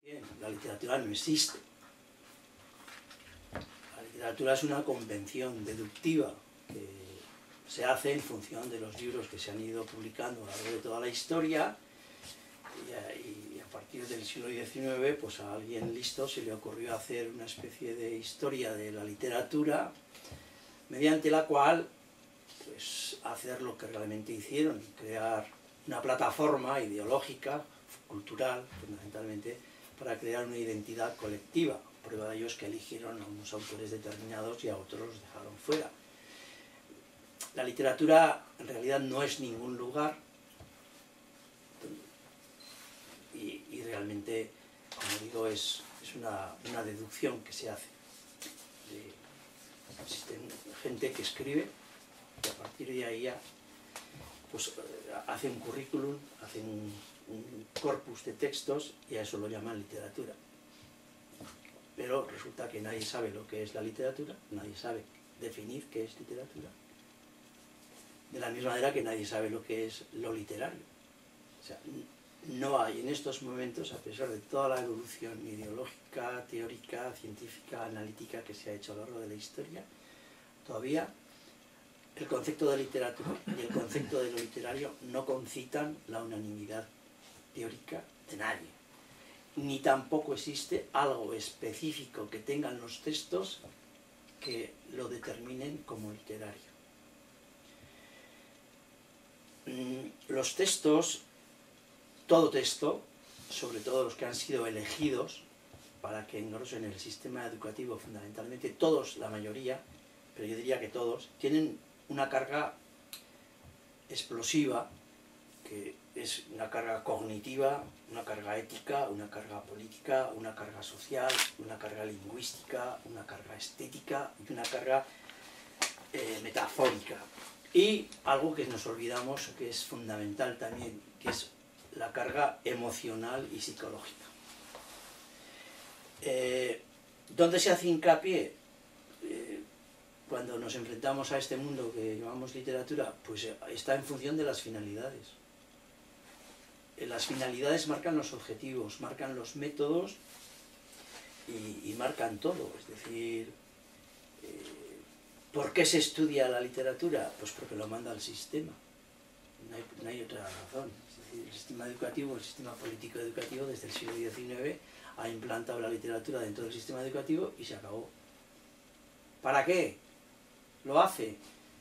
Bien, la literatura no existe. La literatura es una convención deductiva que se hace en función de los libros que se han ido publicando a lo largo de toda la historia, y a partir del siglo XIX pues a alguien listo se le ocurrió hacer una especie de historia de la literatura mediante la cual pues hacer lo que realmente hicieron, crear una plataforma ideológica, cultural fundamentalmente, para crear una identidad colectiva. Prueba de ello es que eligieron a unos autores determinados y a otros los dejaron fuera. La literatura en realidad no es ningún lugar, y realmente, como digo, es una deducción que se hace. Existen gente que escribe y a partir de ahí ya pues, hace un currículum, hace un corpus de textos y a eso lo llaman literatura. Pero resulta que nadie sabe lo que es la literatura, nadie sabe definir qué es literatura, de la misma manera que nadie sabe lo que es lo literario. O sea, no hay en estos momentos, a pesar de toda la evolución ideológica, teórica, científica, analítica que se ha hecho a lo largo de la historia, todavía el concepto de literatura y el concepto de lo literario no concitan la unanimidad teórica de nadie. Ni tampoco existe algo específico que tengan los textos que lo determinen como literario. Los textos, todo texto, sobre todo los que han sido elegidos para que engrosen el sistema educativo, fundamentalmente todos, la mayoría, pero yo diría que todos, tienen una carga explosiva, que es una carga cognitiva, una carga ética, una carga política, una carga social, una carga lingüística, una carga estética y una carga metafórica. Y algo que nos olvidamos, que es fundamental también, que es la carga emocional y psicológica. ¿Dónde se hace hincapié cuando nos enfrentamos a este mundo que llamamos literatura? Pues está en función de las finalidades. Las finalidades marcan los objetivos, marcan los métodos y marcan todo. Es decir, ¿por qué se estudia la literatura? Pues porque lo manda el sistema. No hay otra razón. Es decir, el sistema educativo, el sistema político educativo desde el siglo XIX ha implantado la literatura dentro del sistema educativo y se acabó. ¿Para qué lo hace?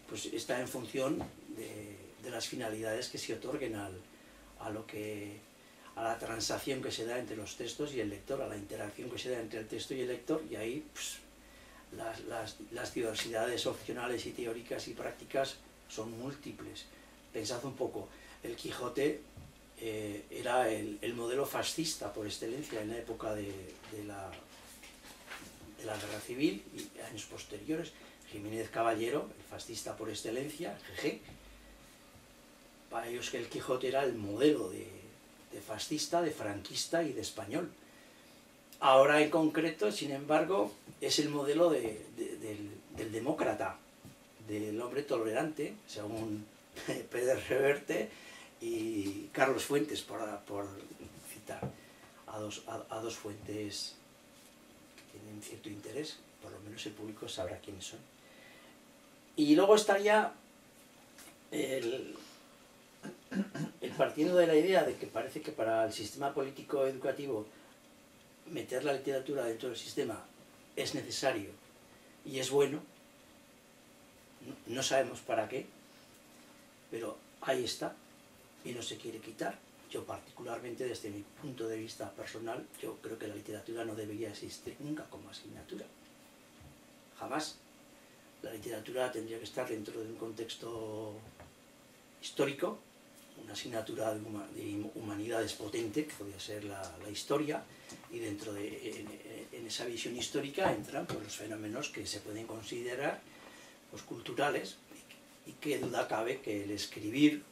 Pues está en función de las finalidades que se otorguen a la transacción que se da entre los textos y el lector, a la interacción que se da entre el texto y el lector, y ahí pues, las diversidades opcionales y teóricas y prácticas son múltiples. Pensad un poco, el Quijote era el modelo fascista por excelencia en la época de la Guerra Civil y años posteriores. Jiménez Caballero, el fascista por excelencia, jeje. Para ellos que el Quijote era el modelo de fascista, de franquista y de español. Ahora en concreto, sin embargo, es el modelo del demócrata, del hombre tolerante, según Pérez Reverte y Carlos Fuentes, por citar a dos fuentes que tienen cierto interés, por lo menos el público sabrá quiénes son. Y luego estaría el partiendo de la idea de que parece que para el sistema político educativo meter la literatura dentro del sistema es necesario y es bueno, no sabemos para qué, pero ahí está y no se quiere quitar. Yo particularmente, desde mi punto de vista personal, yo creo que la literatura no debería existir nunca como asignatura, jamás. La literatura tendría que estar dentro de un contexto histórico, una asignatura de humanidades potente, que podría ser la historia, y dentro en esa visión histórica entran pues, los fenómenos que se pueden considerar pues, culturales, y qué duda cabe que el escribir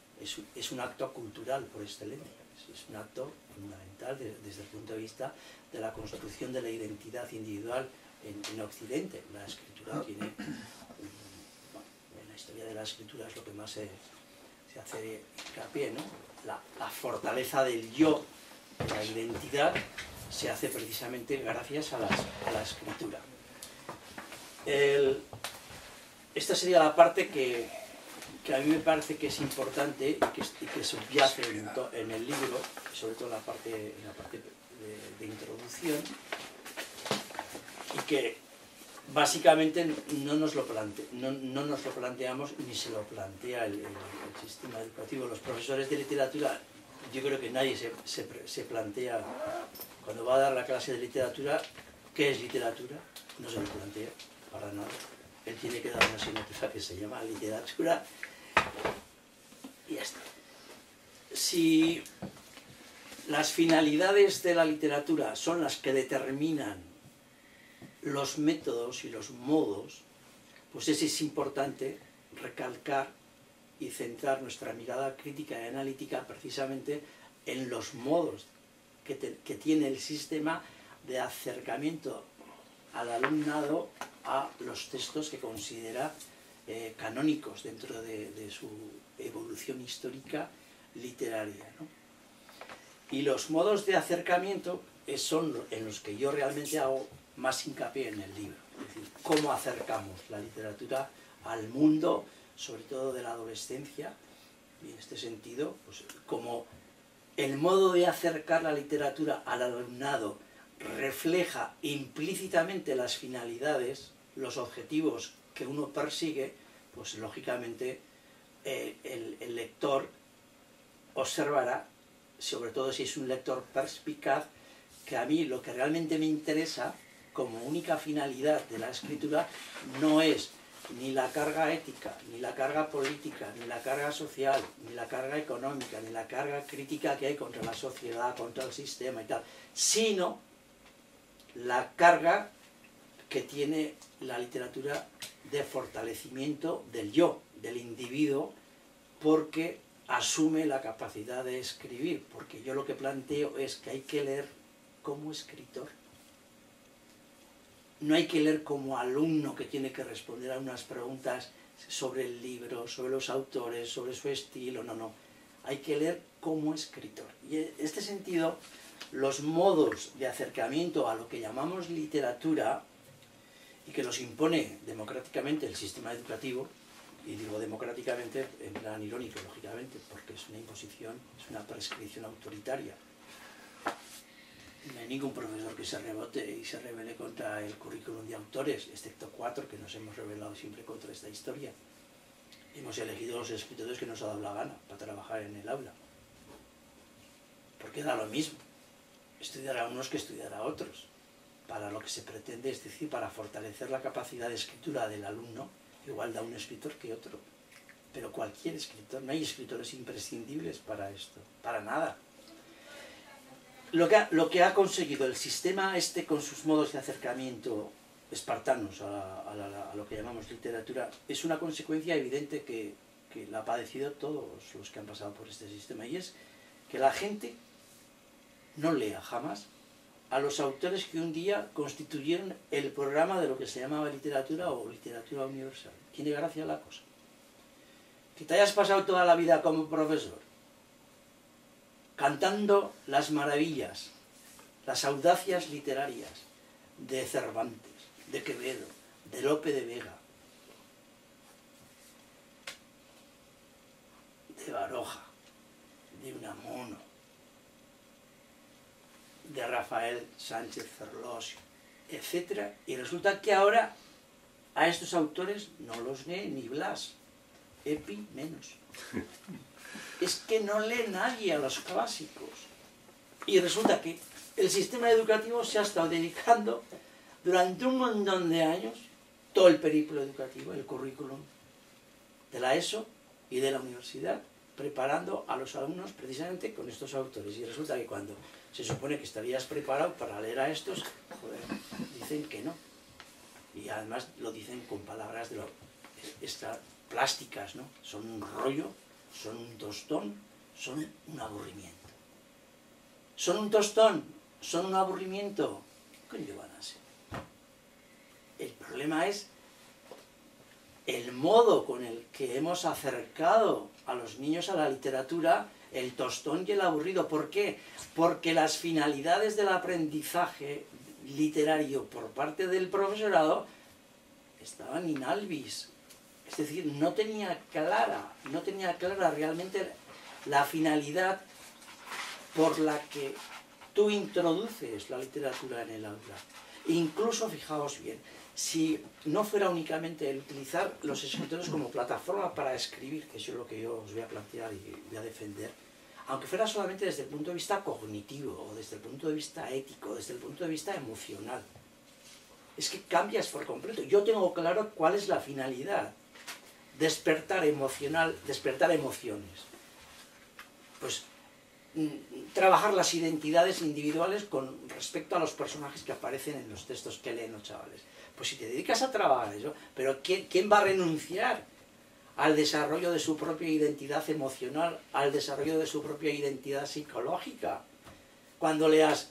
es un acto cultural por excelencia, es un acto fundamental desde el punto de vista de la construcción de la identidad individual en Occidente. La escritura tiene, en la historia de la escritura es lo que más se hace hincapié, ¿no? La fortaleza del yo, la identidad, se hace precisamente gracias a la escritura. Esta sería la parte que a mí me parece que es importante y que subyace en el libro, sobre todo en la parte de introducción, y que básicamente no nos lo planteamos ni se lo plantea el sistema educativo. Los profesores de literatura, yo creo que nadie se plantea, cuando va a dar la clase de literatura, ¿qué es literatura? No se lo plantea para nada. Él tiene que dar una asignatura que se llama literatura y ya está. Si las finalidades de la literatura son las que determinan los métodos y los modos, pues es importante recalcar y centrar nuestra mirada crítica y analítica precisamente en los modos que tiene el sistema de acercamiento al alumnado a los textos que considera canónicos dentro de su evolución histórica literaria, ¿no? Y los modos de acercamiento son en los que yo realmente hago más hincapié en el libro. Es decir, cómo acercamos la literatura al mundo, sobre todo de la adolescencia, y en este sentido, pues, como el modo de acercar la literatura al alumnado refleja implícitamente las finalidades, los objetivos que uno persigue, pues lógicamente el lector observará, sobre todo si es un lector perspicaz, que a mí lo que realmente me interesa como única finalidad de la escritura no es ni la carga ética, ni la carga política, ni la carga social, ni la carga económica, ni la carga crítica que hay contra la sociedad, contra el sistema y tal, sino la carga que tiene la literatura de fortalecimiento del yo, del individuo, porque asume la capacidad de escribir, porque yo lo que planteo es que hay que leer como escritor. No hay que leer como alumno que tiene que responder a unas preguntas sobre el libro, sobre los autores, sobre su estilo, no. Hay que leer como escritor. Y en este sentido, los modos de acercamiento a lo que llamamos literatura, y que los impone democráticamente el sistema educativo, y digo democráticamente en plan irónico, lógicamente, porque es una imposición, es una prescripción autoritaria. No hay ningún profesor que se rebote y se rebele contra el currículum de autores, excepto 4 que nos hemos rebelado siempre contra esta historia. Hemos elegido los escritores que nos ha dado la gana para trabajar en el aula. Porque da lo mismo estudiar a unos que estudiar a otros. Para lo que se pretende, es decir, para fortalecer la capacidad de escritura del alumno, igual da un escritor que otro. Pero cualquier escritor, no hay escritores imprescindibles para esto, para nada. Lo que ha conseguido el sistema este con sus modos de acercamiento espartanos a lo que llamamos literatura es una consecuencia evidente que la ha padecido todos los que han pasado por este sistema, y es que la gente no lea jamás a los autores que un día constituyeron el programa de lo que se llamaba literatura o literatura universal. Tiene gracia la cosa. Que te hayas pasado toda la vida como profesor cantando las maravillas, las audacias literarias de Cervantes, de Quevedo, de Lope de Vega, de Baroja, de Unamuno, de Rafael Sánchez Ferlosio, etc. Y resulta que ahora a estos autores no los lee ni Blas, Epi menos. Es que no lee nadie a los clásicos. Y resulta que el sistema educativo se ha estado dedicando durante un montón de años, todo el periplo educativo, el currículum de la ESO y de la universidad, preparando a los alumnos precisamente con estos autores. Y resulta que cuando se supone que estarías preparado para leer a estos, joder, dicen que no. Y además lo dicen con palabras plásticas, ¿no? Son un rollo, son un tostón, son un aburrimiento. Son un tostón, son un aburrimiento. ¿Qué coño van a ser? El problema es el modo con el que hemos acercado a los niños a la literatura el tostón y el aburrido. ¿Por qué? Porque las finalidades del aprendizaje literario por parte del profesorado estaban in albis. Es decir, no tenía clara realmente la finalidad por la que tú introduces la literatura en el aula. Incluso, fijaos bien, si no fuera únicamente el utilizar los escritores como plataforma para escribir, que eso es lo que yo os voy a plantear y voy a defender, aunque fuera solamente desde el punto de vista cognitivo, o desde el punto de vista ético, desde el punto de vista emocional, es que cambias por completo. Yo tengo claro cuál es la finalidad. Despertar emocional, despertar emociones. Pues trabajar las identidades individuales con respecto a los personajes que aparecen en los textos que leen los chavales. Pues si te dedicas a trabajar eso, pero ¿quién va a renunciar al desarrollo de su propia identidad emocional, al desarrollo de su propia identidad psicológica? Cuando leas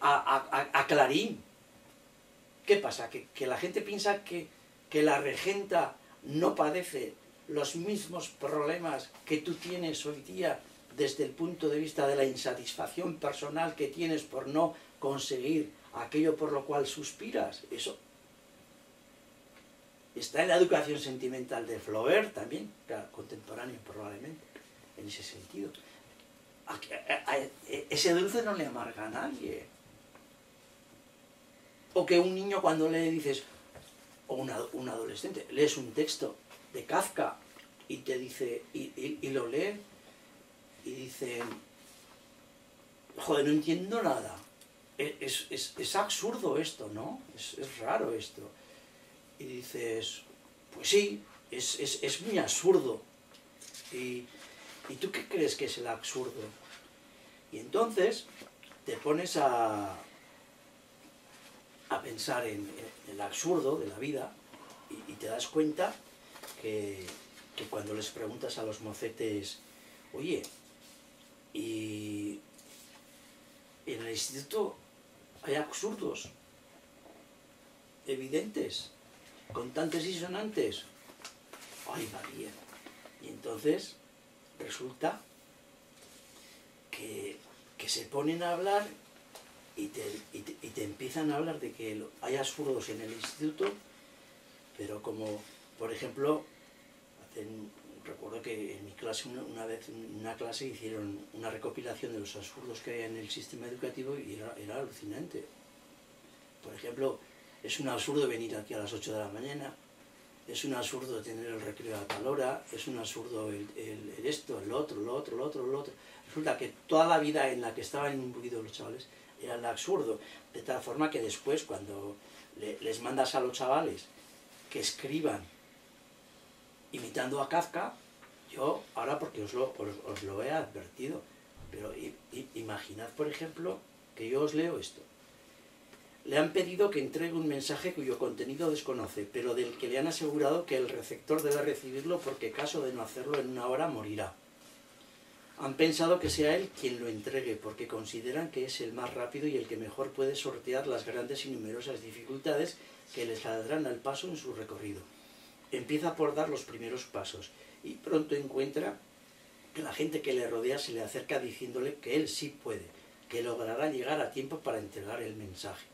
a Clarín, ¿qué pasa? ¿Que la gente piensa que la regenta no padece los mismos problemas que tú tienes hoy día desde el punto de vista de la insatisfacción personal que tienes por no conseguir aquello por lo cual suspiras? Eso está en la educación sentimental de Flaubert también, claro, contemporáneo probablemente, en ese sentido. Ese dulce no le amarga a nadie. O que un niño cuando le dices, o un adolescente, lees un texto de Kafka y te dice, y lo lee, y dice, joder, no entiendo nada. Es absurdo esto, ¿no? Es raro esto. Y dices, pues sí, es muy absurdo. ¿Y tú qué crees que es el absurdo? Y entonces te pones a pensar en el absurdo de la vida y te das cuenta que cuando les preguntas a los mocetes, oye, y en el instituto hay absurdos evidentes, contantes y sonantes. ¡Ay, María! Y entonces resulta que se ponen a hablar y te empiezan a hablar de que hay absurdos en el instituto, pero como, por ejemplo, recuerdo que en mi clase, una vez en una clase hicieron una recopilación de los absurdos que hay en el sistema educativo y era alucinante. Por ejemplo, es un absurdo venir aquí a las 8 de la mañana, es un absurdo tener el recreo a tal hora, es un absurdo el esto, el otro. Resulta que toda la vida en la que estaban imbuidos los chavales era el absurdo, de tal forma que después cuando les mandas a los chavales que escriban imitando a Kafka, yo ahora porque os lo he advertido, pero imaginad por ejemplo que yo os leo esto. Le han pedido que entregue un mensaje cuyo contenido desconoce, pero del que le han asegurado que el receptor debe recibirlo porque caso de no hacerlo en una hora morirá. Han pensado que sea él quien lo entregue porque consideran que es el más rápido y el que mejor puede sortear las grandes y numerosas dificultades que le saldrán al paso en su recorrido. Empieza por dar los primeros pasos y pronto encuentra que la gente que le rodea se le acerca diciéndole que él sí puede, que logrará llegar a tiempo para entregar el mensaje.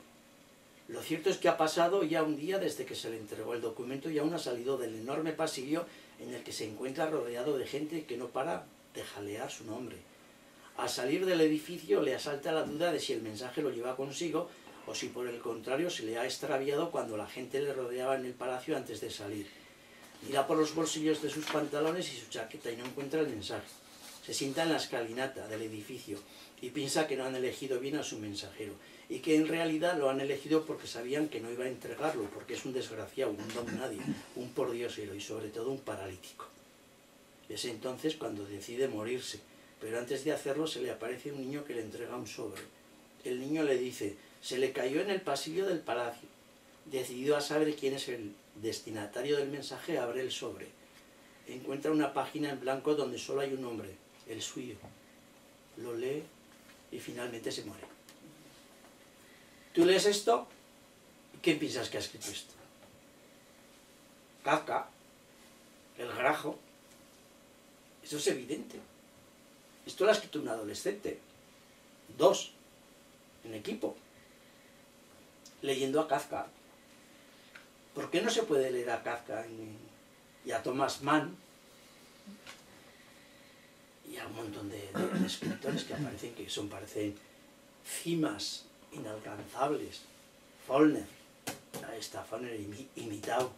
Lo cierto es que ha pasado ya un día desde que se le entregó el documento y aún ha salido del enorme pasillo en el que se encuentra rodeado de gente que no para de jalear su nombre. Al salir del edificio le asalta la duda de si el mensaje lo lleva consigo o si por el contrario se le ha extraviado cuando la gente le rodeaba en el palacio antes de salir. Mira por los bolsillos de sus pantalones y su chaqueta y no encuentra el mensaje. Se sienta en la escalinata del edificio y piensa que no han elegido bien a su mensajero y que en realidad lo han elegido porque sabían que no iba a entregarlo, porque es un desgraciado, un don nadie, un pordiosero y sobre todo un paralítico. Es entonces cuando decide morirse, pero antes de hacerlo se le aparece un niño que le entrega un sobre. El niño le dice, se le cayó en el pasillo del palacio. Decidido a saber quién es el destinatario del mensaje, abre el sobre. Encuentra una página en blanco donde solo hay un nombre, el suyo. Lo lee y finalmente se muere. Tú lees esto, ¿y quién piensas que ha escrito esto? Kafka, el Grajo. Eso es evidente. Esto lo ha escrito un adolescente, 2, en equipo, leyendo a Kafka. ¿Por qué no se puede leer a Kafka y a Thomas Mann y a un montón de escritores que parecen cimas inalcanzables? Faulkner, ahí está Faulkner imitado.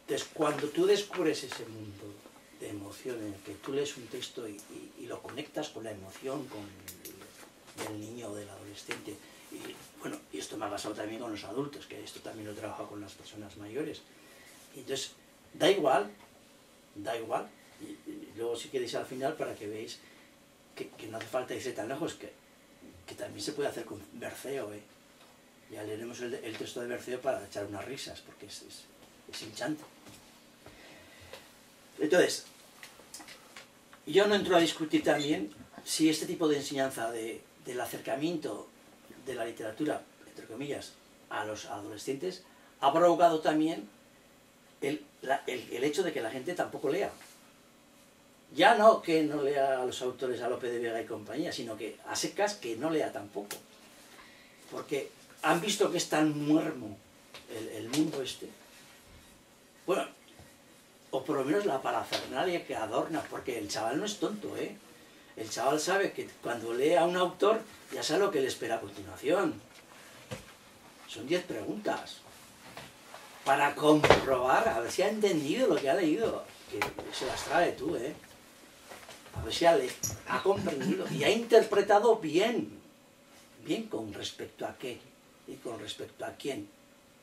Entonces, cuando tú descubres ese mundo de emoción en el que tú lees un texto y lo conectas con la emoción, con del niño o del adolescente, y bueno, y esto me ha pasado también con los adultos, que esto también lo he trabajado con las personas mayores. Y entonces, da igual, y luego si queréis al final para que veáis que no hace falta irse tan lejos, que también se puede hacer con Berceo, ¿eh? Ya leeremos el texto de Berceo para echar unas risas, porque es hinchante. Entonces, yo no entro a discutir también si este tipo de enseñanza del acercamiento de la literatura, entre comillas, a los adolescentes, ha provocado también el hecho de que la gente tampoco lea. Ya no que no lea a los autores, a Lope de Vega y compañía, sino que a secas que no lea tampoco. Porque han visto que es tan muermo el mundo este. Bueno, o por lo menos la parafernalia que adorna, porque el chaval no es tonto, ¿eh? El chaval sabe que cuando lee a un autor ya sabe lo que le espera a continuación. Son 10 preguntas para comprobar, a ver si ha entendido lo que ha leído, que se las trae tú, ¿eh? A ver si ha comprendido y ha interpretado bien con respecto a qué y con respecto a quién.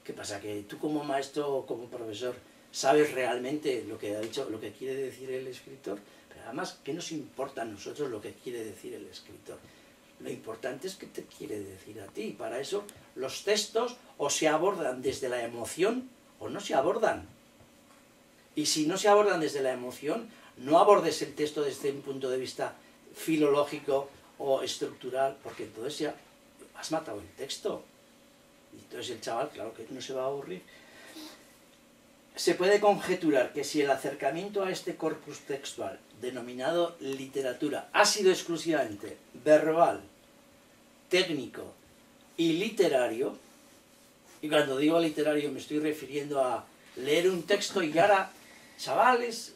¿Qué pasa? Que tú como maestro o como profesor sabes realmente lo que ha dicho, lo que quiere decir el escritor, pero además, ¿qué nos importa a nosotros lo que quiere decir el escritor? Lo importante es qué te quiere decir a ti. Para eso los textos o se abordan desde la emoción o no se abordan. Y si no se abordan desde la emoción, no abordes el texto desde un punto de vista filológico o estructural, porque entonces ya has matado el texto. Y entonces el chaval, claro que no se va a aburrir. Se puede conjeturar que si el acercamiento a este corpus textual, denominado literatura, ha sido exclusivamente verbal, técnico y literario, y cuando digo literario me estoy refiriendo a leer un texto y ahora, chavales,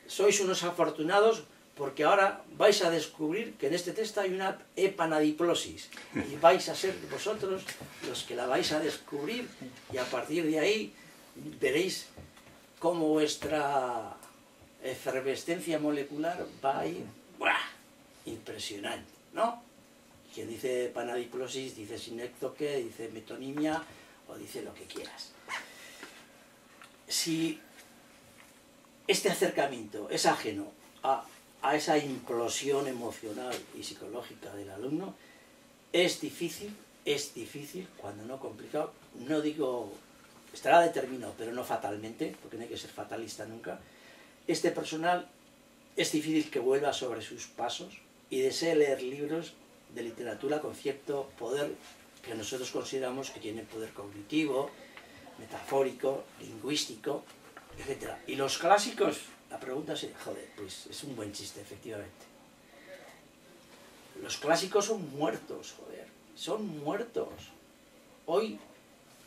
sois unos afortunados porque ahora vais a descubrir que en este texto hay una epanadiplosis y vais a ser vosotros los que la vais a descubrir y a partir de ahí veréis cómo vuestra efervescencia molecular va a ir ¡buah! Impresionante, ¿no? Quien dice epanadiplosis dice sinécdoque, dice metonimia o dice lo que quieras. Si este acercamiento es ajeno a esa implosión emocional y psicológica del alumno, es difícil, cuando no complicado, no digo, estará determinado, pero no fatalmente, porque no hay que ser fatalista nunca, este personal es difícil que vuelva sobre sus pasos y desee leer libros de literatura con cierto poder que nosotros consideramos que tiene poder cognitivo, metafórico, lingüístico, etc. Y los clásicos, la pregunta es, joder, pues es un buen chiste, efectivamente. Los clásicos son muertos, joder, son muertos. Hoy,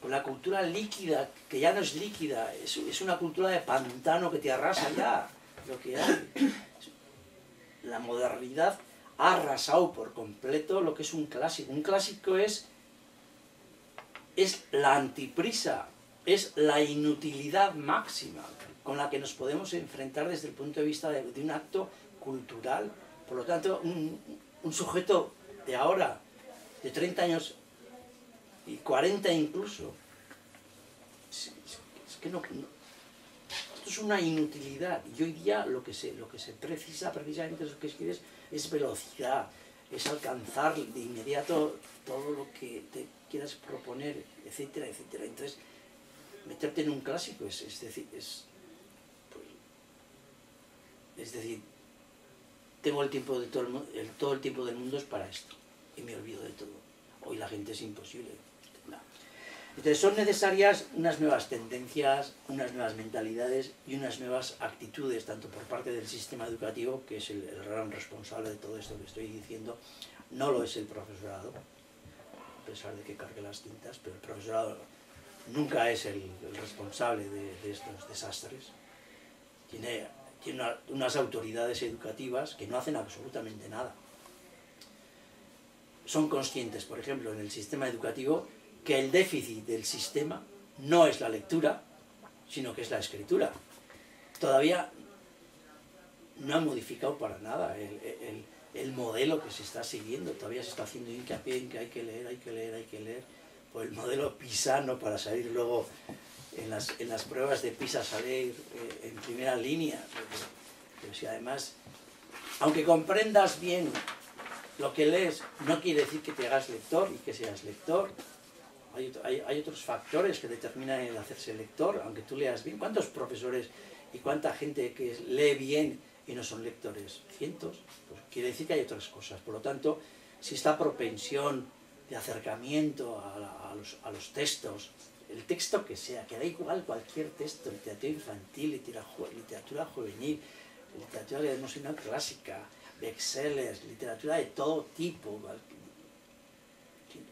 con la cultura líquida, que ya no es líquida, es una cultura de pantano que te arrasa ya, lo que hay. La modernidad ha arrasado por completo lo que es un clásico. Un clásico es la antiprisa, es la inutilidad máxima con la que nos podemos enfrentar desde el punto de vista de un acto cultural. Por lo tanto, un sujeto de ahora, de 30 años y 40 incluso, es que no, esto es una inutilidad. Y hoy día lo que se precisa precisamente lo que escribes es velocidad, es alcanzar de inmediato todo lo que te quieras proponer, etcétera, etcétera. Entonces, meterte en un clásico es decir, tengo el tiempo de todo el tiempo del mundo es para esto y me olvido de todo. Hoy la gente es imposible. No. Entonces son necesarias unas nuevas tendencias, unas nuevas mentalidades y unas nuevas actitudes, tanto por parte del sistema educativo, que es el gran responsable de todo esto que estoy diciendo. No lo es el profesorado, a pesar de que cargue las tintas, pero el profesorado nunca es el responsable de estos desastres. Tiene unas autoridades educativas que no hacen absolutamente nada. Son conscientes, por ejemplo, en el sistema educativo, que el déficit del sistema no es la lectura, sino que es la escritura. Todavía no han modificado para nada el modelo que se está siguiendo. Todavía se está haciendo hincapié en que hay que leer, hay que leer, hay que leer. Por el modelo pisano, para salir luego en las pruebas de PISA, salir en primera línea. Pero si además, aunque comprendas bien lo que lees, no quiere decir que te hagas lector y que seas lector. Hay otros factores que determinan el hacerse lector, aunque tú leas bien. ¿Cuántos profesores y cuánta gente que lee bien y no son lectores? Cientos. Pues quiere decir que hay otras cosas. Por lo tanto, si esta propensión de acercamiento a los textos, el texto que sea, que da igual cualquier texto, literatura infantil, literatura juvenil, literatura no clásica, bestsellers, literatura de todo tipo.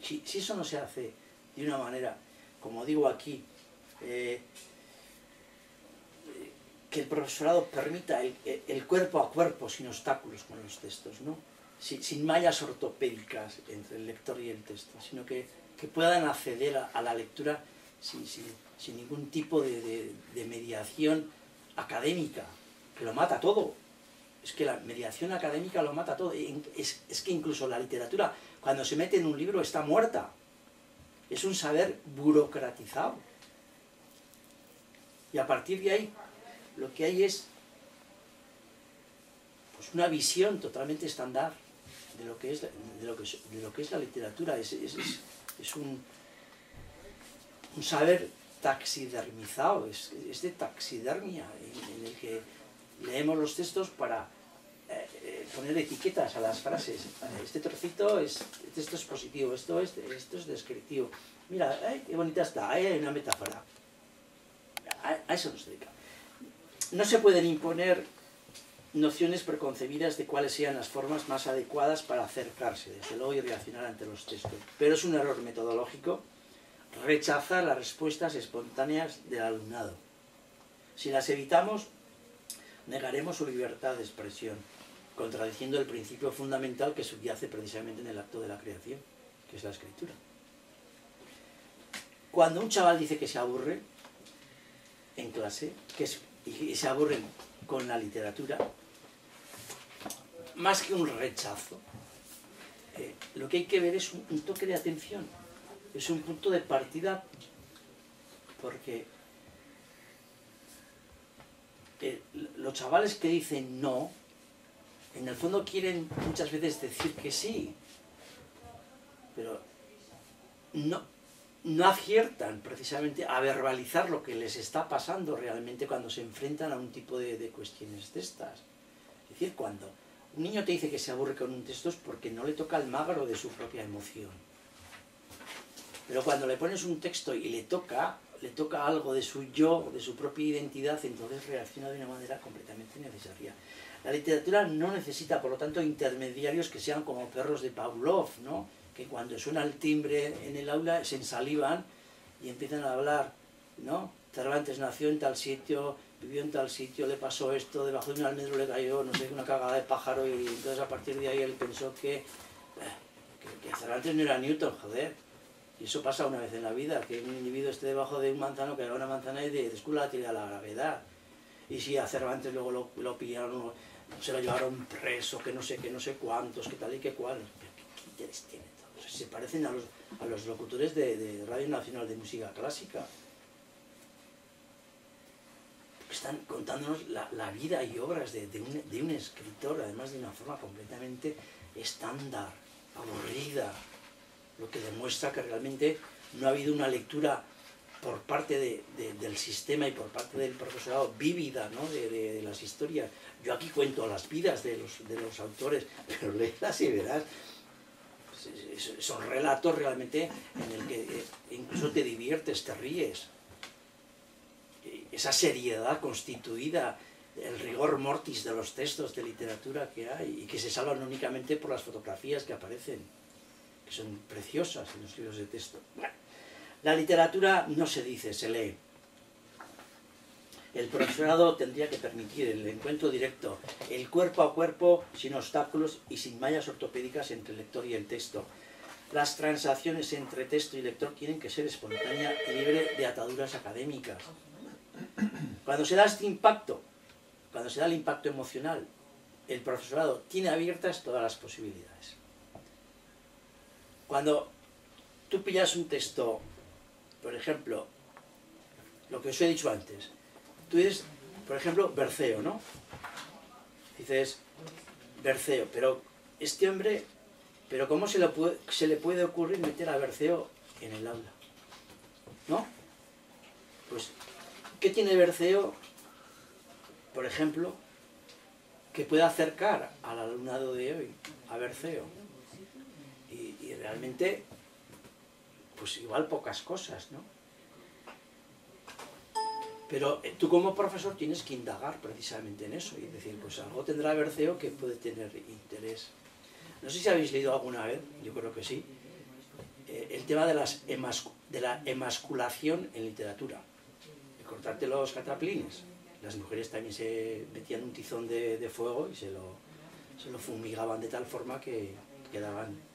Si eso no se hace de una manera, como digo aquí, que el profesorado permita el cuerpo a cuerpo sin obstáculos con los textos, ¿no? Sin mallas ortopédicas entre el lector y el texto, sino que puedan acceder a la lectura sin ningún tipo de mediación académica, que lo mata todo. Es que la mediación académica lo mata todo. Es que incluso la literatura, cuando se mete en un libro, está muerta. Es un saber burocratizado. Y a partir de ahí, lo que hay es pues una visión totalmente estándar de lo que es la literatura. Es un saber taxidermizado, es de taxidermia, en el que leemos los textos para poner etiquetas a las frases. Este trocito esto es positivo, esto es descriptivo. Mira, qué bonita está, hay una metáfora. A eso nos dedica. No se pueden imponer nociones preconcebidas de cuáles sean las formas más adecuadas para acercarse, desde luego, y reaccionar ante los textos. Pero es un error metodológico rechazar las respuestas espontáneas del alumnado. Si las evitamos, negaremos su libertad de expresión, contradiciendo el principio fundamental que subyace precisamente en el acto de la creación, que es la escritura. Cuando un chaval dice que se aburre en clase, y se aburre con la literatura, más que un rechazo, lo que hay que ver es un toque de atención, es un punto de partida, porque los chavales que dicen no, en el fondo quieren muchas veces decir que sí, pero no aciertan precisamente a verbalizar lo que les está pasando realmente cuando se enfrentan a un tipo de cuestiones de estas. Es decir, cuando un niño te dice que se aburre con un texto es porque no le toca el magro de su propia emoción. Pero cuando le pones un texto y le toca algo de su yo, de su propia identidad, entonces reacciona de una manera completamente necesaria. La literatura no necesita, por lo tanto, intermediarios que sean como perros de Pavlov, ¿no? Que cuando suena el timbre en el aula se ensalivan y empiezan a hablar, ¿no? Cervantes nació en tal sitio, vivió en tal sitio, le pasó esto, debajo de un almendro le cayó, no sé, una cagada de pájaro, y entonces a partir de ahí él pensó que Cervantes no era Newton, joder. Y eso pasa una vez en la vida, que un individuo esté debajo de un manzano, que haga una manzana y después la tira a la gravedad. Y si a Cervantes luego lo pillaron, se lo llevaron preso, que no sé cuántos, que tal y que cual. Pero ¿qué interés tiene todo? Se parecen a los locutores de Radio Nacional de Música Clásica. Están contándonos la vida y obras de un escritor, además de una forma completamente estándar, aburrida, lo que demuestra que realmente no ha habido una lectura por parte del sistema y por parte del profesorado vívida, ¿no? de las historias. Yo aquí cuento las vidas de los autores, pero léelas y verás, Son relatos realmente en el que incluso te diviertes, te ríes. Esa seriedad constituida, el rigor mortis de los textos de literatura que hay y que se salvan únicamente por las fotografías que aparecen, que son preciosas en los libros de texto. Bueno, la literatura no se dice, se lee. El profesorado tendría que permitir el encuentro directo, el cuerpo a cuerpo, sin obstáculos y sin mallas ortopédicas entre el lector y el texto. Las transacciones entre texto y lector tienen que ser espontáneas y libre de ataduras académicas. Cuando se da este impacto, cuando se da el impacto emocional, el profesorado tiene abiertas todas las posibilidades. Cuando tú pillas un texto, por ejemplo, lo que os he dicho antes, tú dices, por ejemplo, Berceo, ¿no? Dices, Berceo, pero este hombre, pero ¿cómo se le puede ocurrir meter a Berceo en el aula? ¿No? Pues, ¿qué tiene Berceo, por ejemplo, que pueda acercar al alumnado de hoy a Berceo? Y realmente, pues igual pocas cosas, ¿no? Pero tú como profesor tienes que indagar precisamente en eso y decir, pues algo tendrá Berceo que puede tener interés. No sé si habéis leído alguna vez, yo creo que sí, el tema de la emasculación en literatura, de cortarte los cataplines. Las mujeres también se metían un tizón de fuego y se lo fumigaban de tal forma que quedaban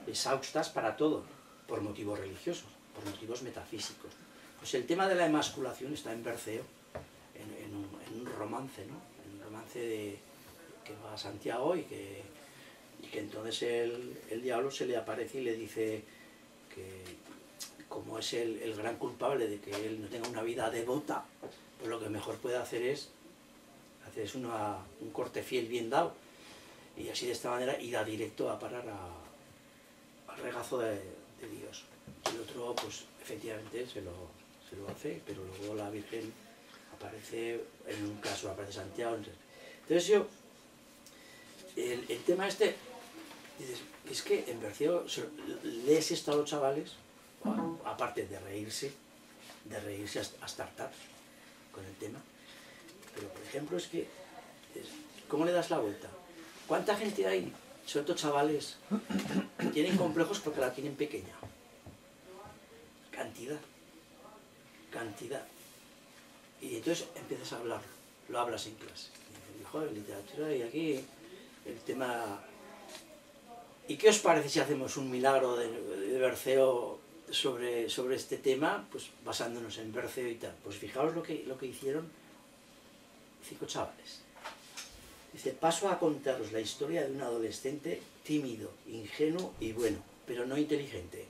exhaustas para todo, por motivos religiosos, por motivos metafísicos. Pues el tema de la emasculación está en Berceo, en un romance, ¿no? En un romance que va a Santiago y que entonces el diablo se le aparece y le dice que como es el gran culpable de que él no tenga una vida devota, pues lo que mejor puede hacer es un corte fiel bien dado, y así de esta manera irá directo a parar al regazo de Dios. El otro, pues efectivamente se lo hace, pero luego la Virgen aparece, en un caso aparece Santiago. Entonces el tema este, dices, es que en Berceo lees esto a los chavales, aparte de reírse hasta hartar con el tema, pero por ejemplo es que, ¿cómo le das la vuelta? ¿Cuánta gente hay, sobre todo chavales, que tienen complejos porque la tienen pequeña? Cantidad. Y entonces empiezas a hablar, lo hablas en clase. Y dices, joder, literatura, y aquí el tema... ¿Y qué os parece si hacemos un milagro de Berceo sobre este tema, pues basándonos en Berceo y tal? Pues fijaos lo que hicieron 5 chavales. Dice, paso a contaros la historia de un adolescente tímido, ingenuo y bueno, pero no inteligente.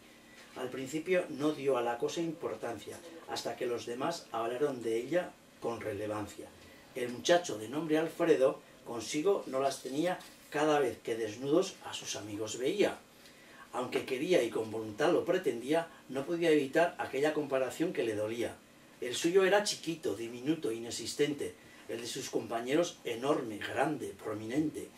Al principio no dio a la cosa importancia, hasta que los demás hablaron de ella con relevancia. El muchacho de nombre Alfredo consigo no las tenía cada vez que desnudos a sus amigos veía. Aunque quería y con voluntad lo pretendía, no podía evitar aquella comparación que le dolía. El suyo era chiquito, diminuto, inexistente, el de sus compañeros enorme, grande, prominente.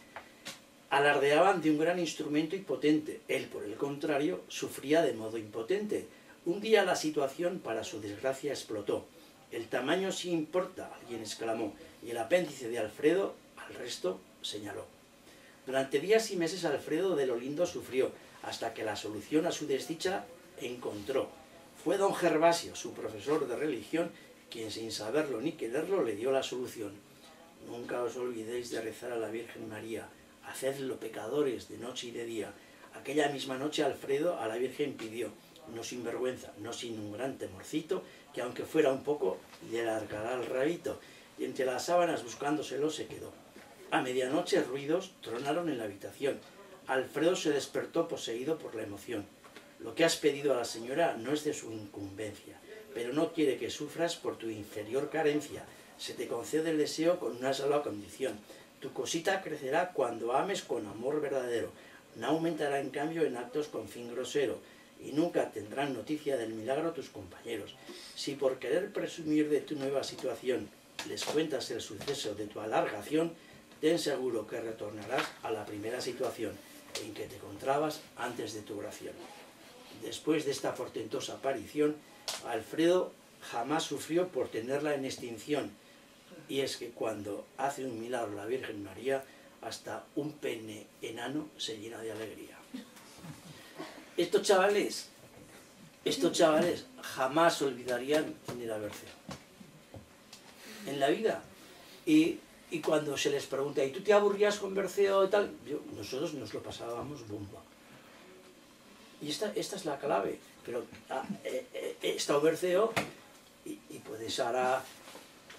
Alardeaban de un gran instrumento y potente. Él, por el contrario, sufría de modo impotente. Un día la situación, para su desgracia, explotó. El tamaño sí importa, alguien exclamó, y el apéndice de Alfredo al resto señaló. Durante días y meses Alfredo de lo lindo sufrió, hasta que la solución a su desdicha encontró. Fue don Gervasio, su profesor de religión, quien sin saberlo ni quererlo le dio la solución. Nunca os olvidéis de rezar a la Virgen María. Hacedlo, pecadores, de noche y de día. Aquella misma noche Alfredo a la Virgen pidió, no sin vergüenza, no sin un gran temorcito, que aunque fuera un poco, le alargará el rabito, y entre las sábanas buscándoselo se quedó. A medianoche ruidos tronaron en la habitación. Alfredo se despertó poseído por la emoción. Lo que has pedido a la señora no es de su incumbencia, pero no quiere que sufras por tu inferior carencia. Se te concede el deseo con una sola condición. Tu cosita crecerá cuando ames con amor verdadero. No aumentará en cambio en actos con fin grosero. Y nunca tendrán noticia del milagro tus compañeros. Si por querer presumir de tu nueva situación les cuentas el suceso de tu alargación, ten seguro que retornarás a la primera situación. en que te encontrabas antes de tu oración. Después de esta portentosa aparición, Alfredo jamás sufrió por tenerla en extinción, y es que cuando hace un milagro la Virgen María, hasta un pene enano se llena de alegría. Estos chavales jamás olvidarían quién era Berceo en la vida. Y cuando se les pregunta, ¿y tú te aburrías con Berceo y tal? Nosotros nos lo pasábamos bomba. Y esta es la clave. Pero está Berceo y puedes ahora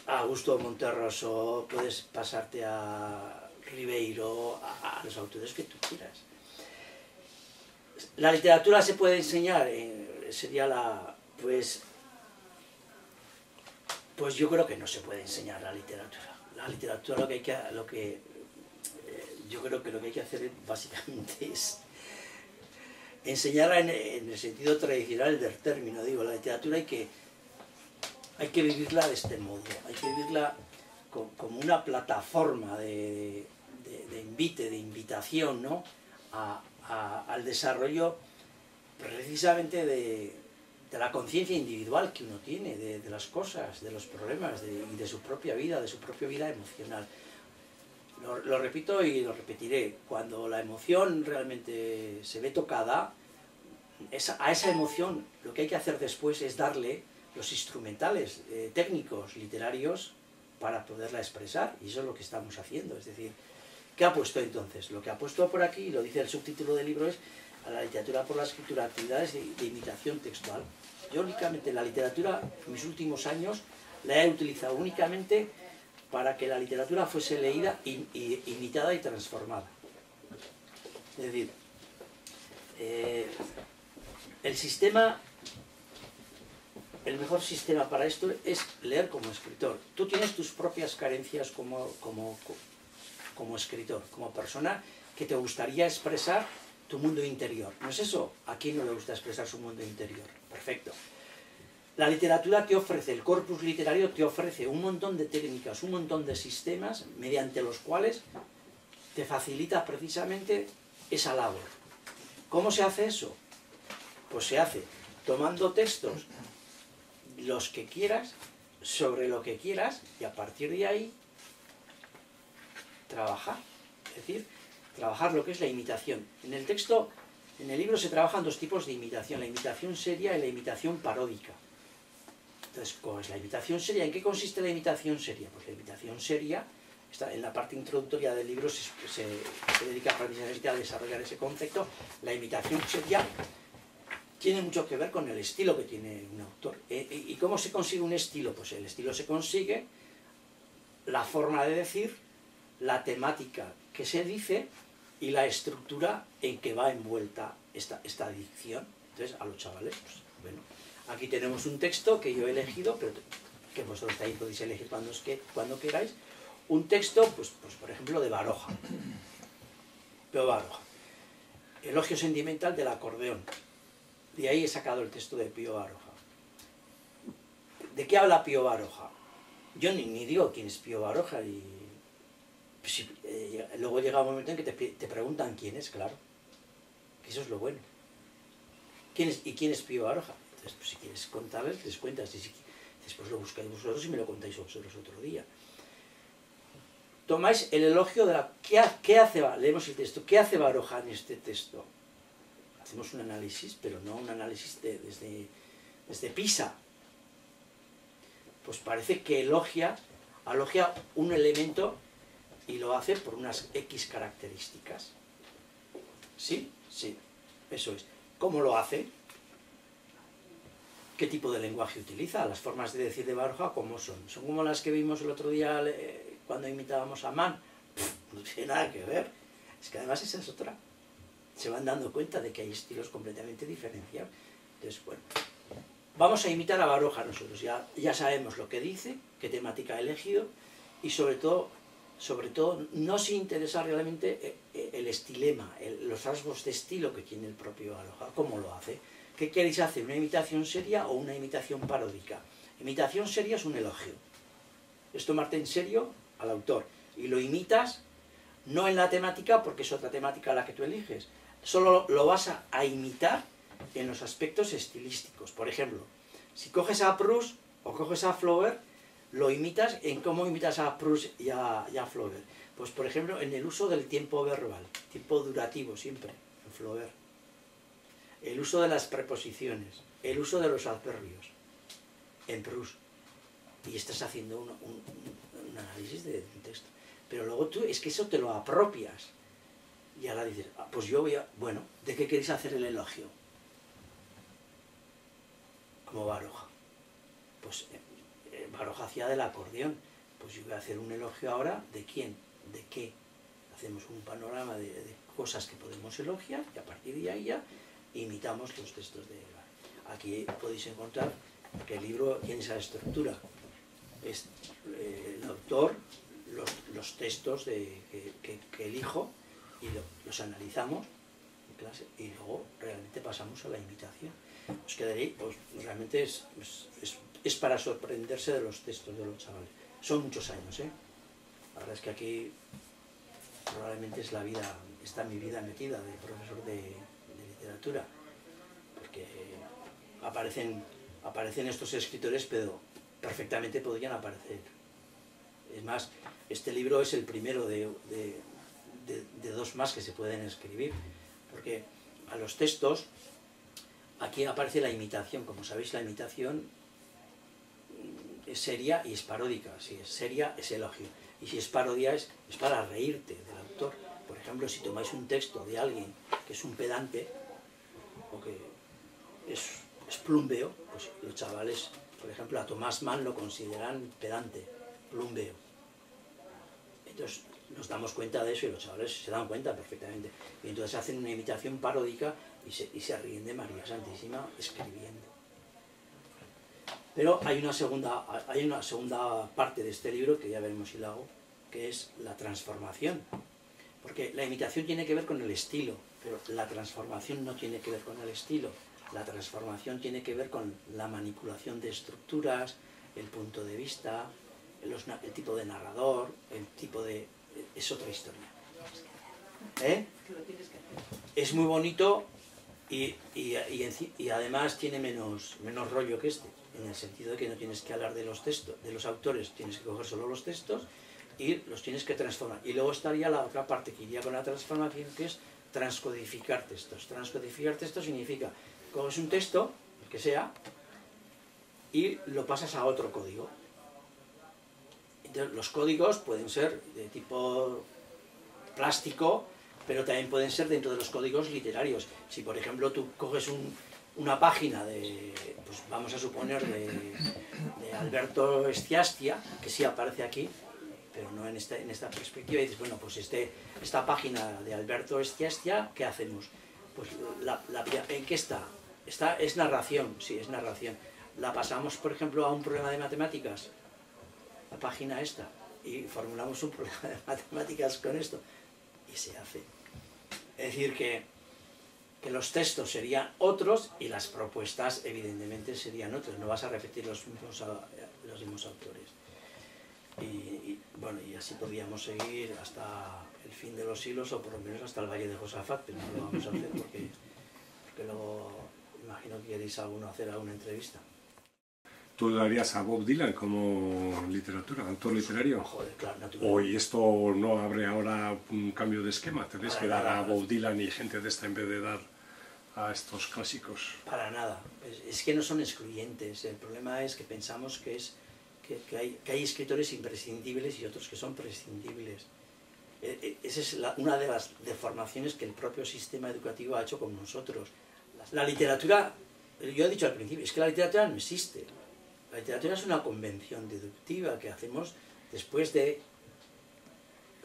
a Augusto Monterroso, puedes pasarte a Ribeiro, a los autores que tú quieras. La literatura se puede enseñar, sería la... Pues yo creo que no se puede enseñar la literatura. La literatura yo creo que lo que hay que hacer básicamente es enseñarla en el sentido tradicional del término. Digo, la literatura hay que vivirla de este modo, hay que vivirla como una plataforma de invitación, ¿no? al desarrollo precisamente de la conciencia individual que uno tiene, de las cosas, de los problemas y de su propia vida emocional. Lo repito y lo repetiré, cuando la emoción realmente se ve tocada, a esa emoción lo que hay que hacer después es darle los instrumentales técnicos, literarios, para poderla expresar, y eso es lo que estamos haciendo. Es decir, ¿qué ha puesto entonces? Lo que ha puesto por aquí, lo dice el subtítulo del libro, es a la literatura por la escritura, actividades de imitación textual. Yo únicamente la literatura, en mis últimos años, la he utilizado únicamente para que la literatura fuese leída, imitada y transformada. Es decir, el mejor sistema para esto es leer como escritor. Tú tienes tus propias carencias como escritor, como persona que te gustaría expresar tu mundo interior. ¿No es eso? ¿A quién no le gusta expresar su mundo interior? Perfecto. La literatura te ofrece, el corpus literario te ofrece un montón de técnicas, un montón de sistemas mediante los cuales te facilita precisamente esa labor. ¿Cómo se hace eso? Pues se hace tomando textos, los que quieras, sobre lo que quieras, y a partir de ahí trabajar. Es decir, trabajar lo que es la imitación. En el texto, en el libro se trabajan dos tipos de imitación, la imitación seria y la imitación paródica. Entonces, ¿cómo es la imitación seria? ¿En qué consiste la imitación seria? Pues la imitación seria, en la parte introductoria del libro se dedica precisamente a desarrollar ese concepto. La imitación seria tiene mucho que ver con el estilo que tiene un autor. ¿Y cómo se consigue un estilo? Pues el estilo se consigue, la forma de decir, la temática que se dice y la estructura en que va envuelta esta dicción. Entonces, a los chavales, pues, bueno, aquí tenemos un texto que yo he elegido, pero que vosotros también podéis elegir cuando queráis. Un texto, pues por ejemplo, de Baroja. Pío Baroja. Elogio sentimental del acordeón. De ahí he sacado el texto de Pío Baroja. ¿De qué habla Pío Baroja? Yo ni digo quién es Pío Baroja, y pues, luego llega un momento en que te preguntan quién es, claro. Que eso es lo bueno. ¿Quién es Pío Baroja? Entonces, pues, si quieres contarles, les cuentas. Y después lo buscáis vosotros y me lo contáis vosotros otro día. Tomáis el elogio de la... ¿Qué hace? Leemos el texto. ¿Qué hace Baroja en este texto? Hacemos un análisis, pero no un análisis desde Pisa. Pues parece que alogia un elemento y lo hace por unas X características. ¿Sí? Sí, eso es. ¿Cómo lo hace? ¿Qué tipo de lenguaje utiliza? Las formas de decir de Baroja, ¿cómo son? ¿Son como las que vimos el otro día cuando imitábamos a Mann? No tiene nada que ver. Es que además esa es otra. Se van dando cuenta de que hay estilos completamente diferenciados. Entonces, bueno, vamos a imitar a Baroja nosotros. Ya sabemos lo que dice, qué temática ha elegido, y sobre todo no se interesa realmente el estilema, los rasgos de estilo que tiene el propio Baroja. ¿Cómo lo hace? ¿Qué queréis hacer? ¿Una imitación seria o una imitación paródica? Imitación seria es un elogio. Es tomarte en serio al autor y lo imitas no en la temática, porque es otra temática la que tú eliges, solo lo vas a imitar en los aspectos estilísticos. Por ejemplo, si coges a Proust o coges a Flaubert, lo imitas en cómo imitas a Proust y a Flaubert. Pues por ejemplo, en el uso del tiempo verbal, tiempo durativo siempre, en Flaubert. El uso de las preposiciones, el uso de los adverbios, en Proust. Y estás haciendo un análisis de un texto. Pero luego tú, es que eso te lo apropias. Y ahora dices, pues yo voy a... Bueno, ¿de qué queréis hacer el elogio? Como Baroja. Pues Baroja hacía del acordeón. Pues yo voy a hacer un elogio ahora, ¿de quién? ¿De qué? Hacemos un panorama de cosas que podemos elogiar y a partir de ahí ya imitamos los textos de... Aquí podéis encontrar que el libro tiene esa estructura. Es el autor, los textos que elijo y los analizamos en clase y luego realmente pasamos a la imitación. Os quedaréis, pues realmente es para sorprenderse de los textos de los chavales. Son muchos años, ¿eh? La verdad es que aquí probablemente es la vida, está mi vida metida de profesor de literatura, porque aparecen estos escritores, pero perfectamente podrían aparecer. Es más, este libro es el primero de dos más que se pueden escribir, porque a los textos, aquí aparece la imitación. Como sabéis, la imitación es seria y es paródica. Si es seria, es elogio. Y si es parodia, es para reírte del autor. Por ejemplo, si tomáis un texto de alguien que es un pedante, o que es plumbeo, pues los chavales, por ejemplo, a Tomás Mann lo consideran pedante, plumbeo. Entonces nos damos cuenta de eso y los chavales se dan cuenta perfectamente. Y entonces hacen una imitación paródica y se ríen de María Santísima escribiendo. Pero hay una segunda parte de este libro, que ya veremos si la hago, que es la transformación. Porque la imitación tiene que ver con el estilo, pero la transformación no tiene que ver con el estilo. La transformación tiene que ver con la manipulación de estructuras, el punto de vista, el tipo de narrador, el tipo de... es otra historia. ¿Eh? Es muy bonito y además tiene menos rollo que este, en el sentido de que no tienes que hablar de los textos, de los autores, tienes que coger solo los textos y los tienes que transformar. Y luego estaría la otra parte que iría con la transformación, que es transcodificar textos. Transcodificar textos significa, coges un texto, el que sea, y lo pasas a otro código. Entonces, los códigos pueden ser de tipo plástico, pero también pueden ser dentro de los códigos literarios. Si, por ejemplo, tú coges una página de, pues vamos a suponer, de Alberto Schiastia, que sí aparece aquí, pero no en esta perspectiva, y dices, bueno, pues esta página de Alberto Schiastia, ¿qué hacemos? Pues, ¿en qué está? Es narración, sí, es narración. La pasamos, por ejemplo, a un problema de matemáticas, la página esta, y formulamos un problema de matemáticas con esto, y se hace. Es decir, que los textos serían otros y las propuestas, evidentemente, serían otras. No vas a repetir los mismos autores. Y bueno, y así podríamos seguir hasta el fin de los siglos, o por lo menos hasta el Valle de Josafat, pero no lo vamos a hacer porque luego imagino que queréis hacer alguna entrevista. ¿Tú le darías a Bob Dylan como literatura, autor literario? Joder, claro, ¿O esto no abre ahora un cambio de esquema? ¿Tenéis que dar a Bob Dylan y gente de esta en vez de dar a estos clásicos? Para nada. Es que no son excluyentes. El problema es que pensamos que hay escritores imprescindibles y otros que son prescindibles. Esa es una de las deformaciones que el propio sistema educativo ha hecho con nosotros. La literatura, yo he dicho al principio, es que la literatura no existe. La literatura es una convención deductiva que hacemos después de...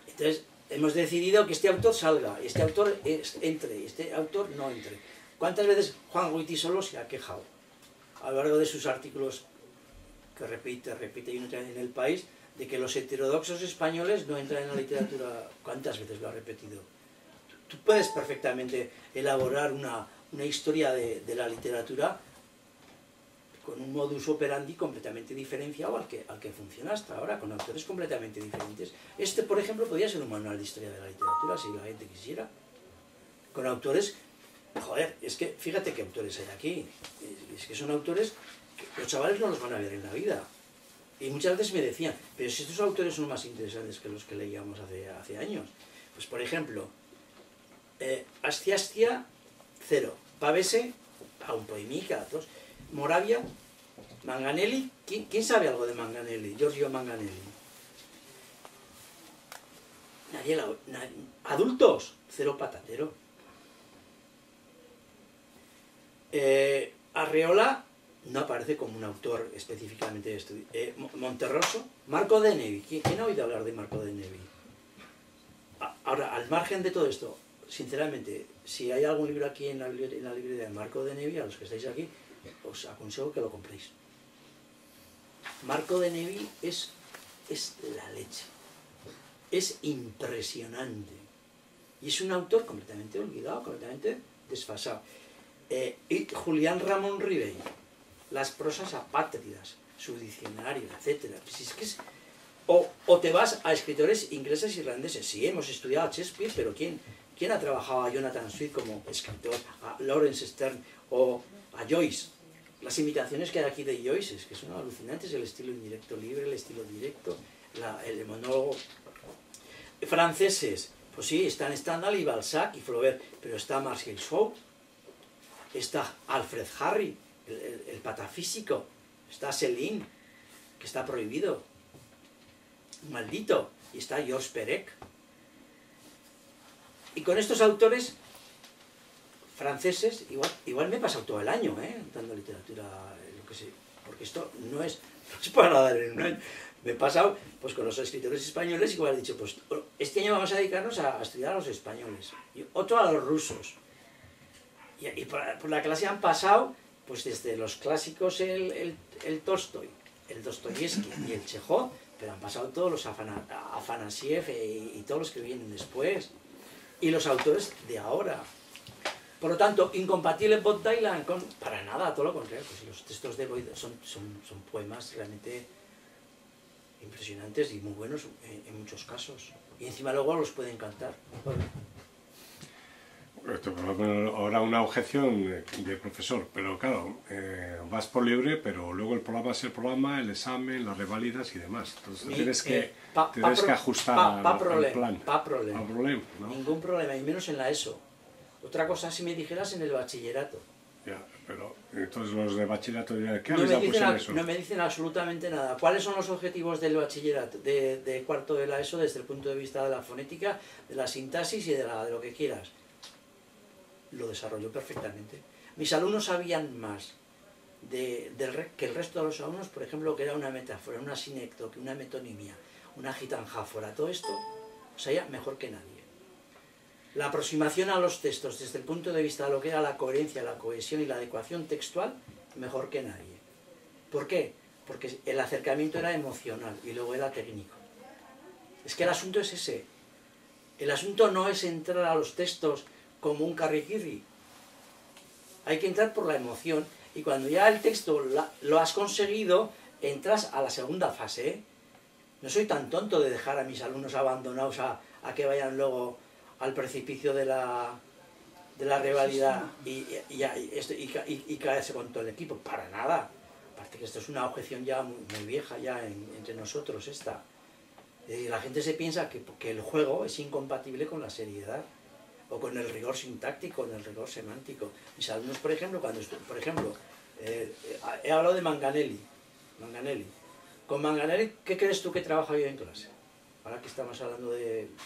Entonces, hemos decidido que este autor salga, este autor entre, este autor no entre. ¿Cuántas veces Juan Goytisolo se ha quejado a lo largo de sus artículos, que repite y otra vez en El País, de que los heterodoxos españoles no entran en la literatura? ¿Cuántas veces lo ha repetido? Tú puedes perfectamente elaborar una historia de la literatura con un modus operandi completamente diferenciado al que funciona hasta ahora, con autores completamente diferentes. Este, por ejemplo, podría ser un manual de historia de la literatura, si la gente quisiera. Con autores, joder, es que fíjate qué autores hay aquí. Es que son autores que los chavales no los van a ver en la vida. Y muchas veces me decían, pero si estos autores son más interesantes que los que leíamos hace años. Pues, por ejemplo, Astiastia, 0. Pavese, a un poemica, 2. Moravia, Manganelli. ¿Quién sabe algo de Manganelli? Giorgio Manganelli. Adultos, 0 patatero. Arreola no aparece como un autor específicamente de Monterroso. Marco de Nevi. ¿Quién ha oído hablar de Marco de Nevi? Ahora, al margen de todo esto, sinceramente, si hay algún libro aquí en la librería de Marco de Nevi, a los que estáis aquí, os aconsejo que lo compréis. Marco de Nevi es la leche. Es impresionante. Y es un autor completamente olvidado, completamente desfasado. Y Julián Ramón Ribey, las prosas apátridas, su diccionario, etc. Pues es que o te vas a escritores ingleses e irlandeses. Sí, hemos estudiado a Shakespeare, pero ¿quién ha trabajado a Jonathan Swift como escritor? A Lawrence Stern o a Joyce. Las imitaciones que hay aquí de Joyce, es que son alucinantes, el estilo indirecto libre, el estilo directo, el monólogo. Franceses, pues sí, están Stendhal y Balzac y Flaubert, pero está Marcel Shaw, está Alfred Harry, el patafísico, está Céline, que está prohibido, maldito, y está Georges Perec. Y con estos autores franceses, igual me he pasado todo el año, dando literatura, lo que sé, porque esto no es para dar en un año. Me he pasado pues, con los escritores españoles, igual he dicho, pues este año vamos a dedicarnos a estudiar a los españoles, y otro a los rusos. Y por la clase han pasado, pues desde los clásicos el Tolstoy, el Dostoyevsky y el Chejov, pero han pasado todos los Afanasiev y todos los que vienen después, y los autores de ahora. Por lo tanto, incompatible Bob Dylan con... Para nada, todo lo contrario. Pues los textos de Boyd son poemas realmente impresionantes y muy buenos en muchos casos. Y encima luego los pueden cantar. Ahora una objeción de profesor, pero claro, vas por libre, pero luego el programa es el programa, el examen, las revalidas y demás. Entonces tienes que ajustar el plan. Problema, ¿no? Ningún problema, y menos en la ESO. Otra cosa si me dijeras en el bachillerato. Ya, pero entonces los de bachillerato, ¿qué no me dicen absolutamente nada. ¿Cuáles son los objetivos del bachillerato, de cuarto de la ESO, desde el punto de vista de la fonética, de la sintaxis y de lo que quieras? Lo desarrolló perfectamente. Mis alumnos sabían más que el resto de los alumnos, por ejemplo, que era una metáfora, una sinécdoque, una metonimia, una gitanjáfora, todo esto, o sea, mejor que nadie. La aproximación a los textos desde el punto de vista de lo que era la coherencia, la cohesión y la adecuación textual, mejor que nadie. ¿Por qué? Porque el acercamiento era emocional y luego era técnico. Es que el asunto es ese. El asunto no es entrar a los textos como un carriquirri. Hay que entrar por la emoción, y cuando ya el texto lo has conseguido, entras a la segunda fase. No soy tan tonto de dejar a mis alumnos abandonados a que vayan luego al precipicio de la rivalidad y caerse con todo el equipo. Para nada. Aparte que esto es una objeción ya muy vieja ya entre nosotros esta. La gente se piensa que el juego es incompatible con la seriedad, o con el rigor sintáctico, con el rigor semántico. Mis alumnos, por ejemplo, he hablado de Manganelli. Con Manganelli, ¿qué crees tú que trabajo yo en clase? Ahora que estamos hablando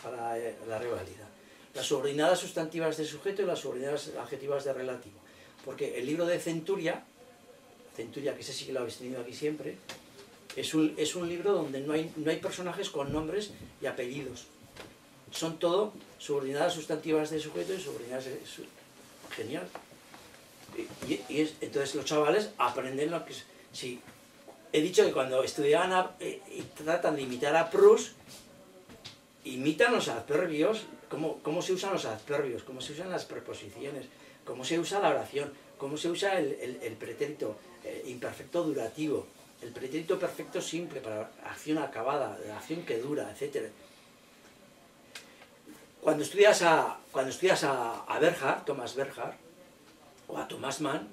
para la reválida. Las subordinadas sustantivas de sujeto y las subordinadas adjetivas de relativo. Porque el libro de Centuria, que ese sí que lo habéis tenido aquí siempre, es un libro donde no hay personajes con nombres y apellidos. Son todo subordinadas sustantivas de sujeto y subordinadas de... Genial. Entonces los chavales aprenden lo que... Sí, he dicho que cuando estudiaban y tratan de imitar a Proust, imitan los adverbios cómo se usan los adverbios, cómo se usan las preposiciones, cómo se usa la oración, cómo se usa el pretérito imperfecto durativo, el pretérito perfecto simple para acción acabada, acción que dura, etc. Cuando estudias a Bernhard, Thomas Bernhard, o a Thomas Mann,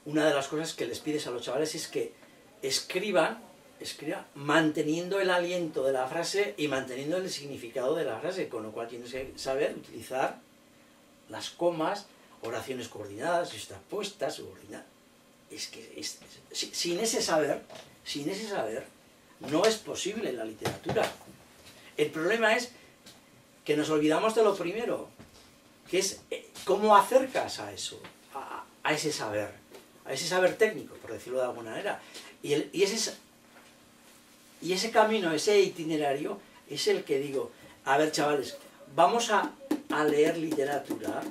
una de las cosas que les pides a los chavales es que escriban manteniendo el aliento de la frase y manteniendo el significado de la frase, con lo cual tienes que saber utilizar las comas, oraciones coordinadas, justapuestas, subordinadas. Sin ese saber, no es posible la literatura. El problema es que nos olvidamos de lo primero, que es cómo acercas a eso, a ese saber técnico, por decirlo de alguna manera. Y ese camino, ese itinerario, es el que digo, a ver chavales, vamos a leer literatura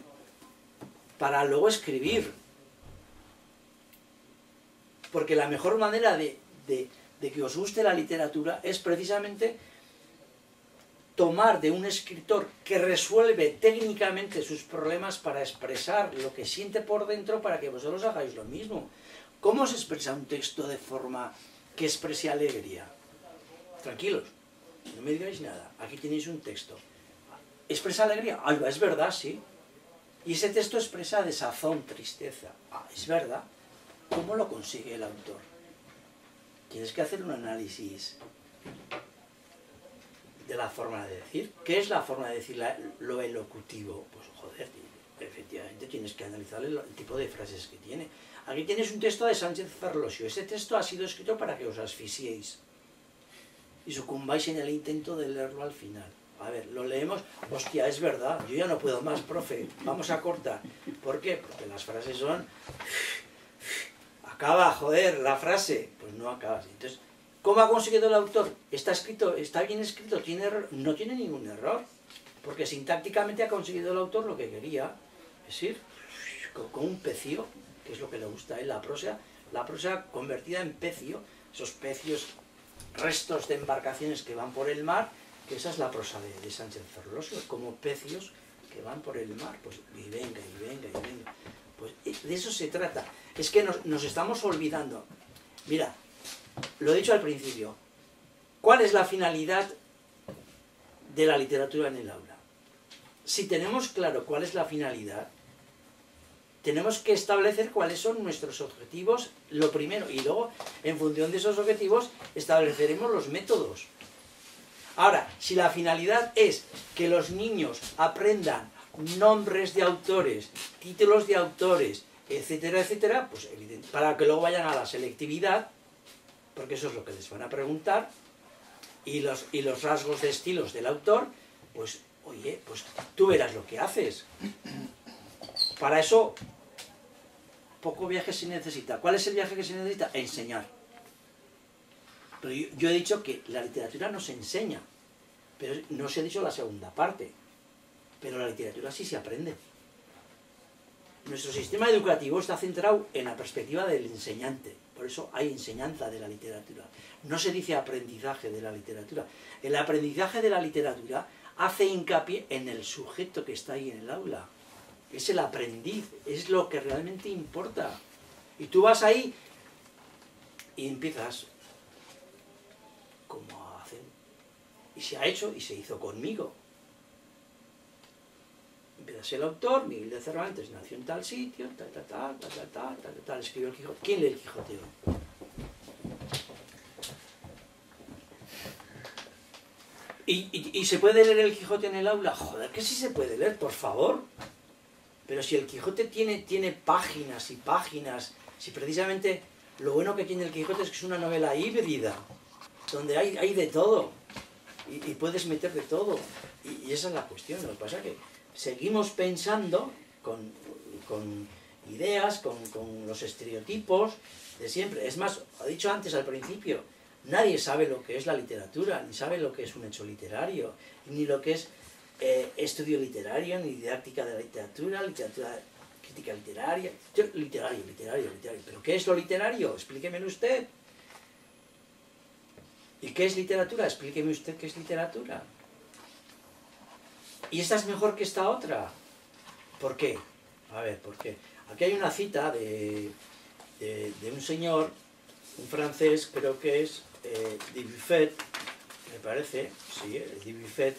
para luego escribir. Porque la mejor manera de que os guste la literatura es precisamente tomar de un escritor que resuelve técnicamente sus problemas para expresar lo que siente por dentro para que vosotros hagáis lo mismo. ¿Cómo se expresa un texto de forma que exprese alegría? Tranquilos, no me digáis nada. Aquí tenéis un texto. ¿Expresa alegría? Ah, es verdad, sí. Y ese texto expresa desazón, tristeza. Ah, es verdad. ¿Cómo lo consigue el autor? Tienes que hacer un análisis de la forma de decir. ¿Qué es la forma de decir lo elocutivo? Pues joder, efectivamente tienes que analizar el tipo de frases que tiene. Aquí tienes un texto de Sánchez Ferlosio. Ese texto ha sido escrito para que os asfixiéis y sucumbáis en el intento de leerlo al final. A ver, lo leemos, hostia, es verdad, yo ya no puedo más, profe, vamos a cortar. ¿Por qué? Porque las frases son... Acaba, joder, la frase. Pues no acabas. Entonces, ¿cómo ha conseguido el autor? Está escrito, está bien escrito, no tiene ningún error. Porque sintácticamente ha conseguido el autor lo que quería. Es decir, con un pecio, que es lo que le gusta a él, la prosa convertida en pecio, esos pecios, restos de embarcaciones que van por el mar, que esa es la prosa de Sánchez Ferlosio, como pecios que van por el mar, pues y venga, y venga, y venga. Pues de eso se trata. Es que nos estamos olvidando. Mira, lo he dicho al principio. ¿Cuál es la finalidad de la literatura en el aula? Si tenemos claro cuál es la finalidad, tenemos que establecer cuáles son nuestros objetivos, lo primero, y luego, en función de esos objetivos, estableceremos los métodos. Ahora, si la finalidad es que los niños aprendan nombres de autores, títulos de autores, etcétera, etcétera, pues evidente, para que luego vayan a la selectividad, porque eso es lo que les van a preguntar, y los rasgos de estilos del autor, pues, oye, pues tú verás lo que haces. Para eso, poco viaje se necesita. ¿Cuál es el viaje que se necesita? Enseñar. Pero yo he dicho que la literatura no se enseña, pero no se ha dicho la segunda parte. Pero la literatura sí se aprende. Nuestro sistema educativo está centrado en la perspectiva del enseñante. Por eso hay enseñanza de la literatura. No se dice aprendizaje de la literatura. El aprendizaje de la literatura hace hincapié en el sujeto que está ahí en el aula. Es el aprendiz, es lo que realmente importa. Y tú vas ahí y empiezas como hacen. Y se ha hecho y se hizo conmigo. Empiezas el autor, Miguel de Cervantes nació en tal sitio, tal, escribió el Quijote. ¿Quién lee el Quijote hoy? ¿Y se puede leer el Quijote en el aula? Joder, que sí se puede leer, por favor. Pero si el Quijote tiene páginas y páginas, si precisamente lo bueno que tiene el Quijote es que es una novela híbrida, donde hay de todo, y puedes meter de todo, y esa es la cuestión. Lo que pasa es que seguimos pensando con ideas, con los estereotipos de siempre. Es más, he dicho antes al principio, nadie sabe lo que es la literatura, ni sabe lo que es un hecho literario, ni lo que es estudio literario, ni didáctica de la literatura, crítica literaria, literario. ¿Pero qué es lo literario? Explíquemelo usted. ¿Y qué es literatura? Explíqueme usted qué es literatura. y esta es mejor que esta otra. ¿Por qué? A ver, ¿por qué? Aquí hay una cita de un señor, un francés, creo que es Dubuffet, me parece, sí, Dubuffet,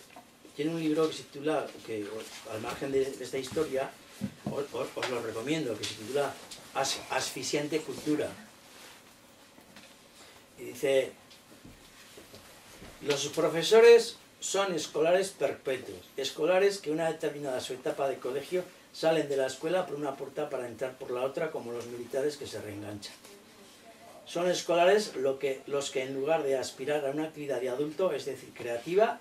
tiene un libro que se titula, que al margen de esta historia, os lo recomiendo, que se titula Asfixiante cultura. Y dice, los profesores son escolares perpetuos, escolares que una determinada su etapa de colegio salen de la escuela por una puerta para entrar por la otra, como los militares que se reenganchan. Son escolares los que en lugar de aspirar a una actividad de adulto, es decir, creativa,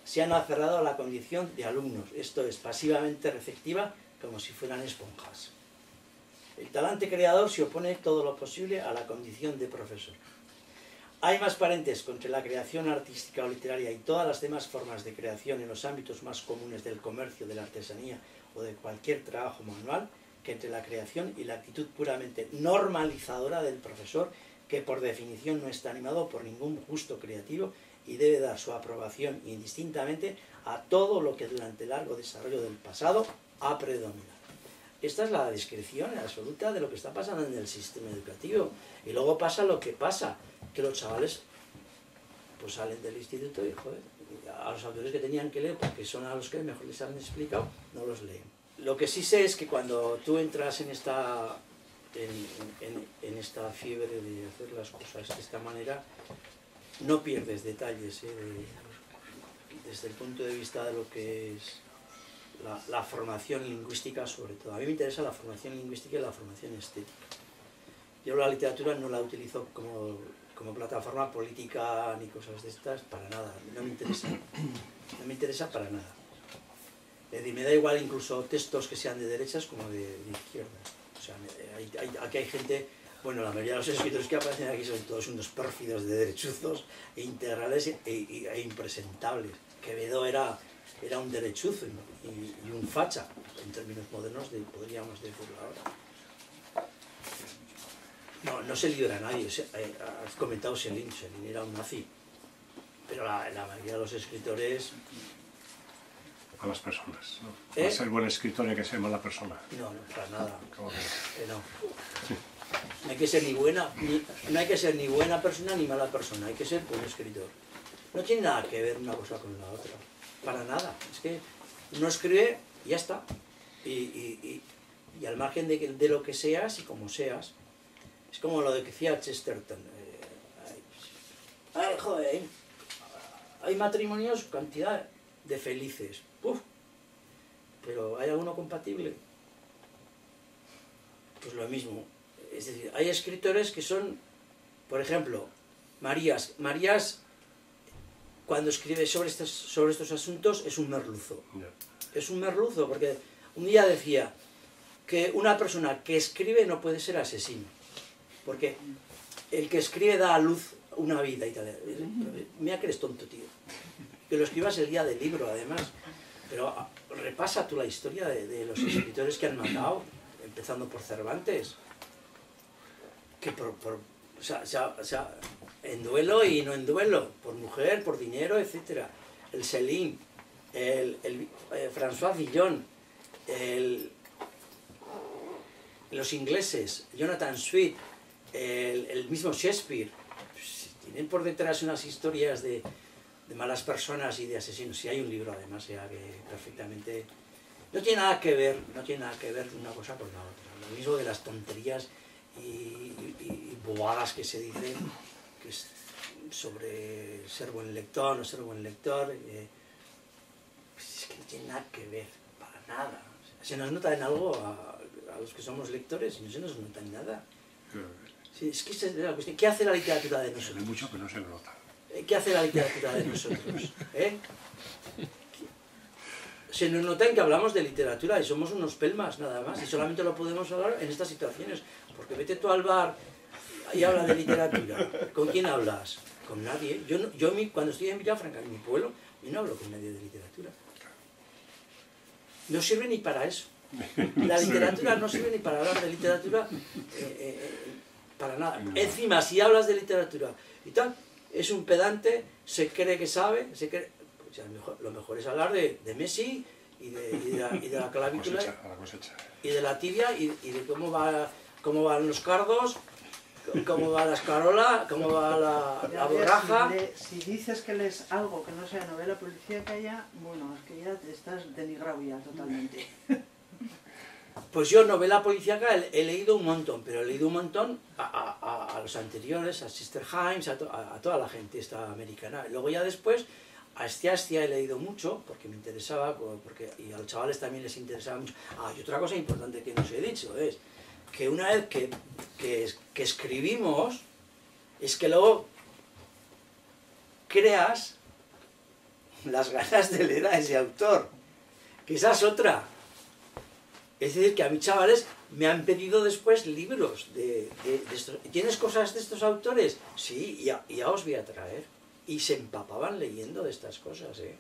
se han aferrado a la condición de alumnos, esto es, pasivamente receptiva, como si fueran esponjas. El talante creador se opone todo lo posible a la condición de profesor. Hay más parentesco entre la creación artística o literaria y todas las demás formas de creación en los ámbitos más comunes del comercio, de la artesanía o de cualquier trabajo manual, que entre la creación y la actitud puramente normalizadora del profesor, que por definición no está animado por ningún gusto creativo y debe dar su aprobación indistintamente a todo lo que durante el largo desarrollo del pasado ha predominado. Esta es la descripción absoluta de lo que está pasando en el sistema educativo. Y luego pasa lo que pasa, que los chavales pues salen del instituto y, joder, a los autores que tenían que leer, porque son a los que mejor les han explicado, no los leen. Lo que sí sé es que cuando tú entras en esta fiebre de hacer las cosas de esta manera, no pierdes detalles, desde el punto de vista de lo que es la formación lingüística, sobre todo. A mí me interesa la formación lingüística y la formación estética. Yo la literatura no la utilizo como plataforma política ni cosas de estas, para nada, no me interesa. No me interesa para nada. Es decir, me da igual incluso textos que sean de derechas como de izquierdas. O sea, aquí hay gente, bueno, la mayoría de los escritores que aparecen aquí son todos unos pérfidos de derechuzos e integrales e impresentables. Quevedo era un derechuzo y un facha, en términos modernos podríamos decirlo ahora. No se libra a nadie, has comentado Céline era un nazi, pero la mayoría de los escritores... A las personas, ¿no? ¿Va a ser buen escritor y que sea mala persona? No, para nada. ¿Cómo que no? No hay que ser no hay que ser ni buena persona ni mala persona, hay que ser buen escritor. No tiene nada que ver una cosa con la otra, para nada. Es que uno escribe y ya está. Y al margen de lo que seas y como seas, es como lo que decía Chesterton. Joder, hay matrimonios, cantidad de felices. Uf, pero ¿hay alguno compatible? Pues lo mismo. Es decir, hay escritores que son, por ejemplo, Marías, cuando escribe sobre estos asuntos, es un merluzo. Es un merluzo, porque un día decía que una persona que escribe no puede ser asesino, porque el que escribe da a luz una vida y tal. Mira que eres tonto, tío. Que lo escribas el día del libro, además. Pero repasa tú la historia de los escritores que han matado, empezando por Cervantes. Que o sea, en duelo y no en duelo, por mujer, por dinero, etc. El Céline, François Villon, los ingleses, Jonathan Swift, el mismo Shakespeare, pues, tienen por detrás unas historias de malas personas y de asesinos. Si hay un libro, además, ya que perfectamente... No tiene nada que ver una cosa con la otra. Lo mismo de las tonterías y bobadas que se dicen que es sobre ser buen lector, no ser buen lector. Pues es que no tiene nada que ver, para nada. O sea, se nos nota en algo a los que somos lectores y no se nos nota en nada. Sí, es que esa es la cuestión. ¿Qué hace la literatura de nosotros? Hay mucho que no se nota. ¿Qué hace la literatura de nosotros? Se nos nota en que hablamos de literatura y somos unos pelmas nada más, y solamente lo podemos hablar en estas situaciones, porque vete tú al bar y habla de literatura. ¿Con quién hablas? Con nadie. Yo cuando estoy en Villafranca, en mi pueblo, yo no hablo con nadie de literatura. No sirve ni para eso. La literatura no sirve ni para hablar de literatura, para nada. Encima, si hablas de literatura y tal, es un pedante, se cree que sabe, O sea, lo mejor es hablar de Messi y de la clavícula y de la tibia y de cómo van los cardos, cómo va la escarola, cómo va la borraja. Si dices que lees algo que no sea novela policíaca ya, bueno, es que ya te estás denigrado ya totalmente. Pues yo novela policíaca he leído un montón, pero he leído un montón a los anteriores, a Sister Himes, a toda la gente esta americana. Luego ya después a Astia he leído mucho, porque me interesaba, y a los chavales también les interesaba mucho. Y otra cosa importante que no os he dicho es que una vez que escribimos, es que luego creas las ganas de leer a ese autor, que esa es otra. Es decir, que a mis chavales me han pedido después libros de estos. ¿Tienes cosas de estos autores? Sí, ya os voy a traer. Y se empapaban leyendo de estas cosas, ¿eh?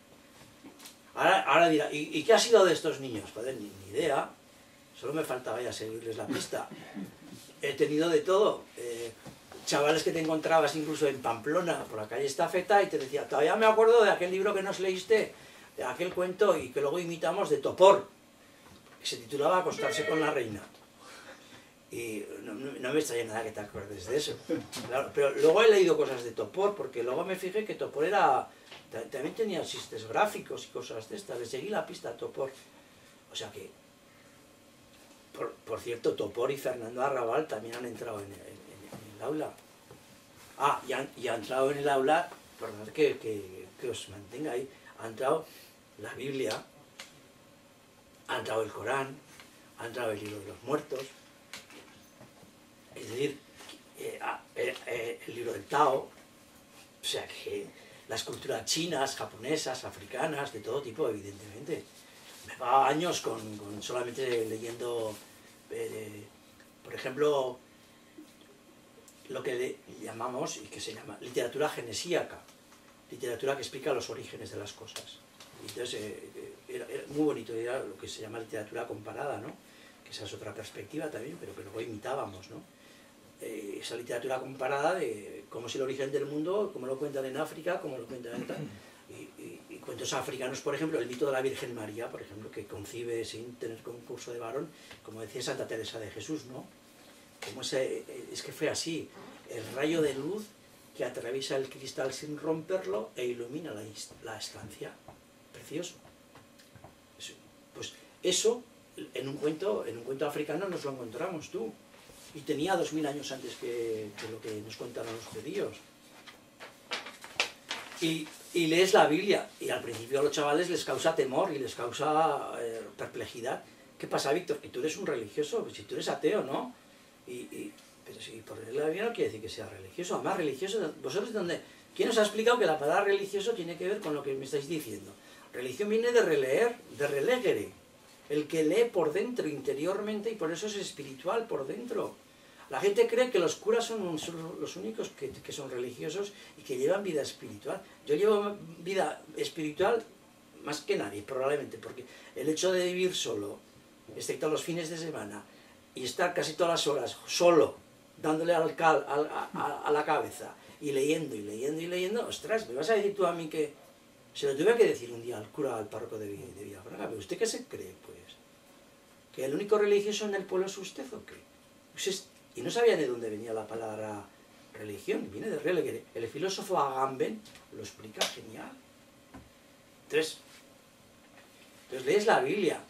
Ahora dirá, ¿y qué ha sido de estos niños? Joder, ni idea. Solo me faltaba ya seguirles la pista. He tenido de todo. Chavales que te encontrabas incluso en Pamplona, por la calle Estafeta, y te decía, todavía me acuerdo de aquel libro que nos leíste, de aquel cuento, y que luego imitamos de Topor, que se titulaba Acostarse con la reina. Y no me extraña nada que te acuerdes de eso. Claro, pero luego he leído cosas de Topor, porque luego me fijé que Topor también tenía chistes gráficos y cosas de estas. Le seguí la pista a Topor. O sea que, por cierto, Topor y Fernando Arrabal también han entrado en el aula. Y ha entrado en el aula, perdón que os mantenga ahí, ha entrado la Biblia, ha entrado el Corán, ha entrado el libro de los muertos, es decir, el libro del Tao, o sea que las culturas chinas, japonesas, africanas, de todo tipo, evidentemente. Me va años con solamente leyendo, por ejemplo, lo que le llamamos, y que se llama literatura genesíaca, literatura que explica los orígenes de las cosas. Entonces, era muy bonito, era lo que se llama literatura comparada, ¿no? Que esa es otra perspectiva también, pero que luego imitábamos, ¿no? Esa literatura comparada de cómo es el origen del mundo, cómo lo cuentan en África, cómo lo cuentan en tal. Y cuentos africanos, por ejemplo, el mito de la Virgen María, por ejemplo, que concibe sin tener concurso de varón, como decía Santa Teresa de Jesús, ¿no? Como es que fue así, el rayo de luz que atraviesa el cristal sin romperlo e ilumina la estancia. Precioso. Pues eso, en un cuento africano nos lo encontramos tú. Y tenía 2000 años antes que lo que nos contaron los judíos. Y lees la Biblia, y al principio a los chavales les causa temor y les causa perplejidad. ¿Qué pasa, Víctor? Que tú eres un religioso, si tú eres ateo, ¿no? Pero si por leer la Biblia no quiere decir que sea religioso. Además, religioso, ¿vosotros dónde? ¿Quién os ha explicado que la palabra religioso tiene que ver con lo que me estáis diciendo? Religión viene de releer, de relegere. El que lee por dentro, interiormente, y por eso es espiritual por dentro. La gente cree que los curas son los únicos que son religiosos y que llevan vida espiritual. Yo llevo vida espiritual más que nadie, probablemente, porque el hecho de vivir solo, excepto los fines de semana, y estar casi todas las horas solo, dándole a la cabeza, y leyendo, ostras, ¿me vas a decir tú a mí que... Se lo tuve que decir un día al cura, al párroco de Villafranca, pero ¿usted qué se cree, pues? ¿Que el único religioso en el pueblo es usted o qué? Pues y no sabía de dónde venía la palabra religión, viene de relegere. El filósofo Agamben lo explica genial. Entonces lees la Biblia.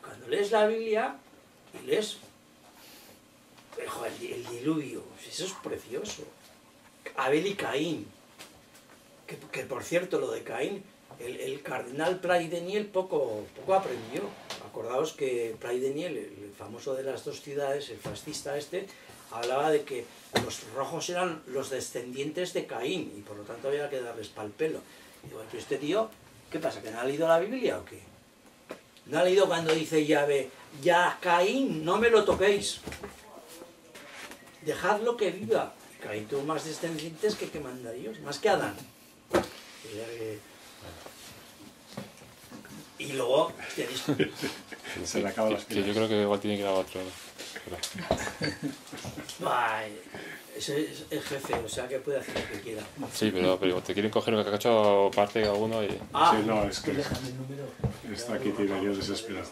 Cuando lees la Biblia y lees el diluvio, eso es precioso. Abel y Caín, que por cierto, lo de Caín, el cardenal Pray-Deniel poco aprendió. Acordaos que Pray-Deniel, el famoso de las dos ciudades, el fascista hablaba de que los rojos eran los descendientes de Caín, y por lo tanto había que darles pal pelo. Y digo, pero este tío, ¿qué pasa? ¿Que no ha leído la Biblia o qué? ¿No ha leído cuando dice Yahvé, ya Caín, no me lo toquéis? Dejadlo que viva. Caín tuvo más descendientes que manda Dios, más que Adán. Y luego tenéis... Se le acaba las pilas. Yo creo que igual tiene que ir a otro. Ese es el jefe, o sea que puede hacer lo que quiera. Sí, pero te quieren coger el cacacho parte a uno y... Sí, no, es que déjame el número. está aquí Tiberio desesperado.